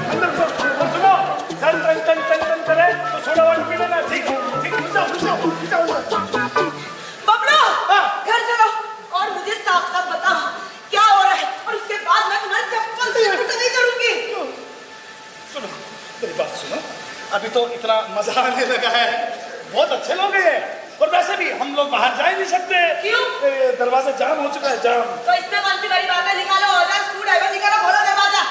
और सुनो, सन टन टन टन टन करे तो सोडा वाटर पी लेना। ठीक ठीक, घुसो। बबलू, घर चलो और मुझे साफ साफ बता क्या हो रहा है, और उसके बाद मैं तुम्हारे चप्पल से जूता नहीं करूंगी। सुनो, मेरी बात सुनो, अभी तो इतना मजा आने लगा है, बहुत अच्छे लोग हैं, और वैसे भी हम लोग बाहर जा ही नहीं सकते। क्यों? दरवाजा जाम हो चुका है, जाम। तो इसमें कौन सी बड़ी बात है? निकालो औजार, स्क्रू ड्राइवर निकालो, खोलो दरवाजा।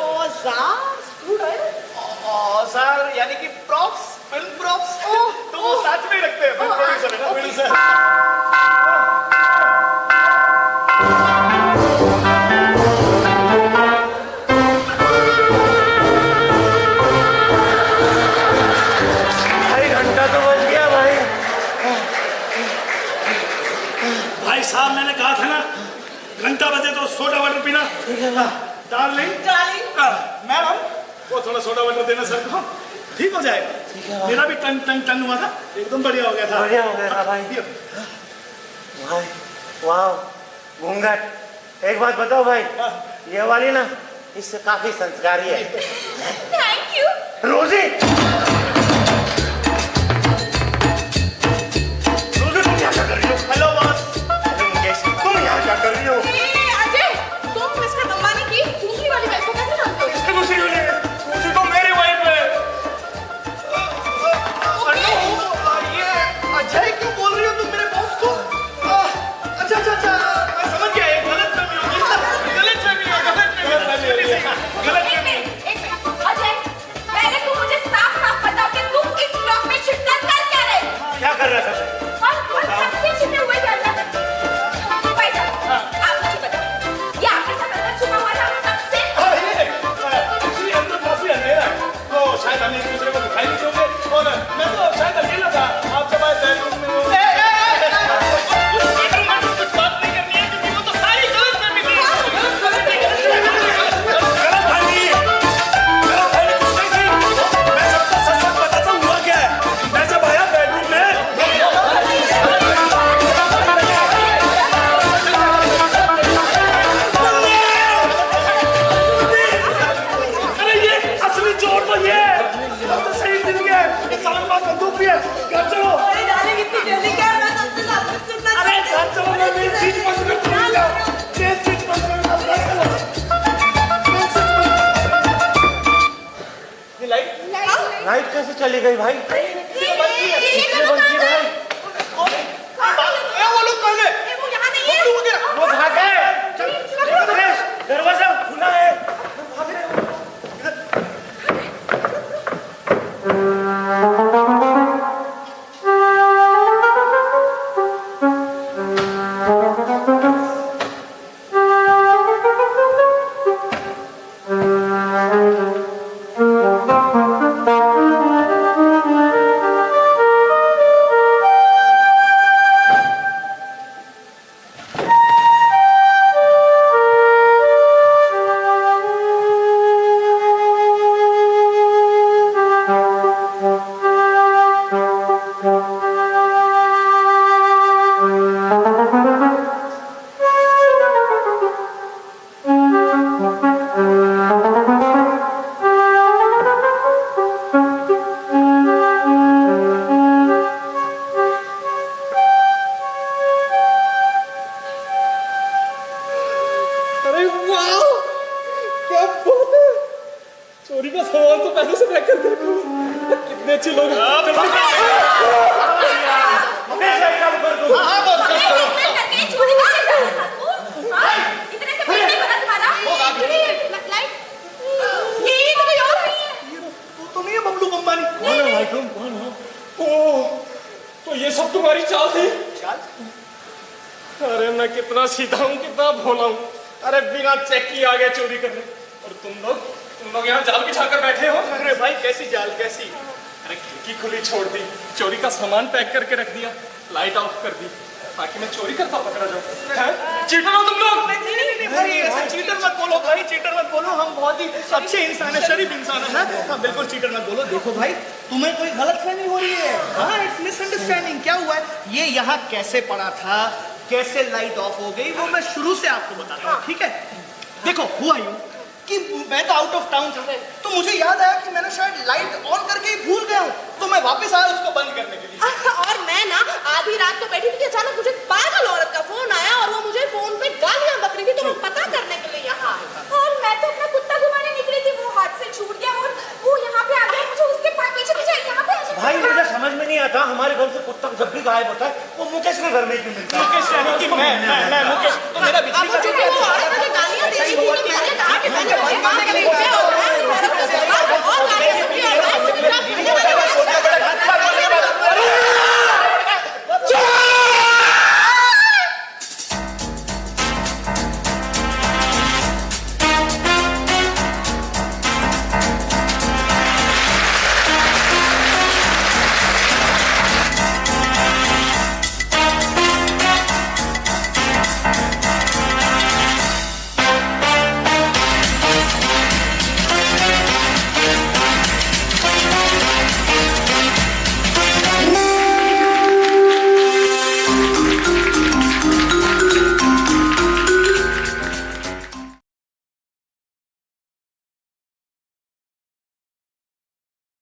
औजार, स्क्रू ड्राइवर? औजार यानी कि प्रॉप्स, फिल्म प्रॉप्स। तो वो साथ में रखते हैं, फिल्म प्रोड्यूसर है ना, प्रोड्यूसर। भाई घंटा तो बज गया भाई। भाई साहब, मैंने कहा था ना, घंटा बजे तो सोडा वाटर पीना। डार्लिंग, मैडम, वो थोड़ा सोडा वाटर देना सर को, ठीक हो जाएगा। मेरा भी टन टन टन हुआ था, एकदम बढ़िया हो गया था। बढ़िया हो गया था भाई। भाई, वाह, घूंघट। एक बात बताओ भाई, ये वाली ना इससे काफी संस्कारी है। Thank you. रोजी, रोजी तुम यहाँ क्या कर रही हो? Hello boss. हेलो मुकेश, तुम यहाँ क्या कर रही हो? अजय, तुम मिस्टर अंबानी की दूसरी वाली वाइफ को कैसे जानते हो? इसकी दूसरी वाली है, दूसरी तो मेरी वाइफ है। ये अजय क्यों बोल रही हो तुम मेरे बॉस को? अच्छा, मैं समझ गया, ये गलतफहमी होगी। एक मिनट, अजय, लाइट कैसे चली गई भाई? वो लोग कौन है? वो यहाँ नहीं है। वो भाग गए। दरवाजा खुला है। भाग रहे हो। अरे वाह, क्या बात है। चोरी का सामान तो पहले से पैक कर देखो। कितने अच्छे लोग हैं। हाँ बस करो। चोरी करके जा रहा था। हाँ, इतने से पहले नहीं पता तुम्हारा। लाइट, ये तो कोई और नहीं है। तो नहीं है बबलू अंबानी? कौन है भाई तुम? कौन हो? ओह, तो ये सब तुम्हारी चाल थी? अरे मैं कितना सीधा हूँ, कितना भोला हूँ। अरे बिना चेक किए आ गए चोरी करने। और तुम लोग यहाँ जाल बिछाकर बैठे हो। अरे भाई कैसी जाल, कैसी? अरे खिड़की खुली छोड़ दी, चोरी का सामान पैक करके रख दिया, लाइट ऑफ कर दी ताकि मैं चोरी करता पकड़ा जाऊँ। चीटर हो तुम लोग। नहीं भाई, ऐसे चीटर मत बोलो भाई, चीटर मत बोलो। हम बहुत ही अच्छे इंसान है, शरीफ इंसान है। हाँ बिल्कुल चीटर मत बोलो। देखो भाई, तुम्हें कोई गलतफहमी हो रही है। हाँ, इट्स मिसअंडरस्टैंडिंग। क्या हुआ है? ये यहाँ कैसे पड़ा था, कैसे लाइट ऑफ हो गई, वो मैं शुरू से आपको बताता हूँ, ठीक है? देखो हुआ यूं कि मैं तो आउट ऑफ टाउन था, तो मुझे याद आया कि मैंने शायद लाइट ऑन करके ही भूल गया हूँ, तो मैं वापस आया उसको बंद करने के लिए। और मैं ना आधी रात को बैठी थी कि अचानक मुझे पागल औरत का फोन आया और वो मुझे फोन पे गालियां बक रही थी, तो मैं पता करने के लिए यहाँ आई। और मैं तो अपना कुत्ता घुमाने निकली थी, वो हाथ से छूट गया और वो यहाँ पे आ गया। मुझे उसके पीछे पीछे यहाँ पे आ भाई मुझे समझ में नहीं आता, हमारे घर से कुत्ता जब भी गायब होता है वो मुकेश के घर में क्यों मिलता है? मुकेश यानी कि मैं मुकेश, तो मेरा बिजली का मुझे वो औरत मुझे गालियां दे रही थी, तो मैंने कहा कि मैंने वही बात करी है और गालियां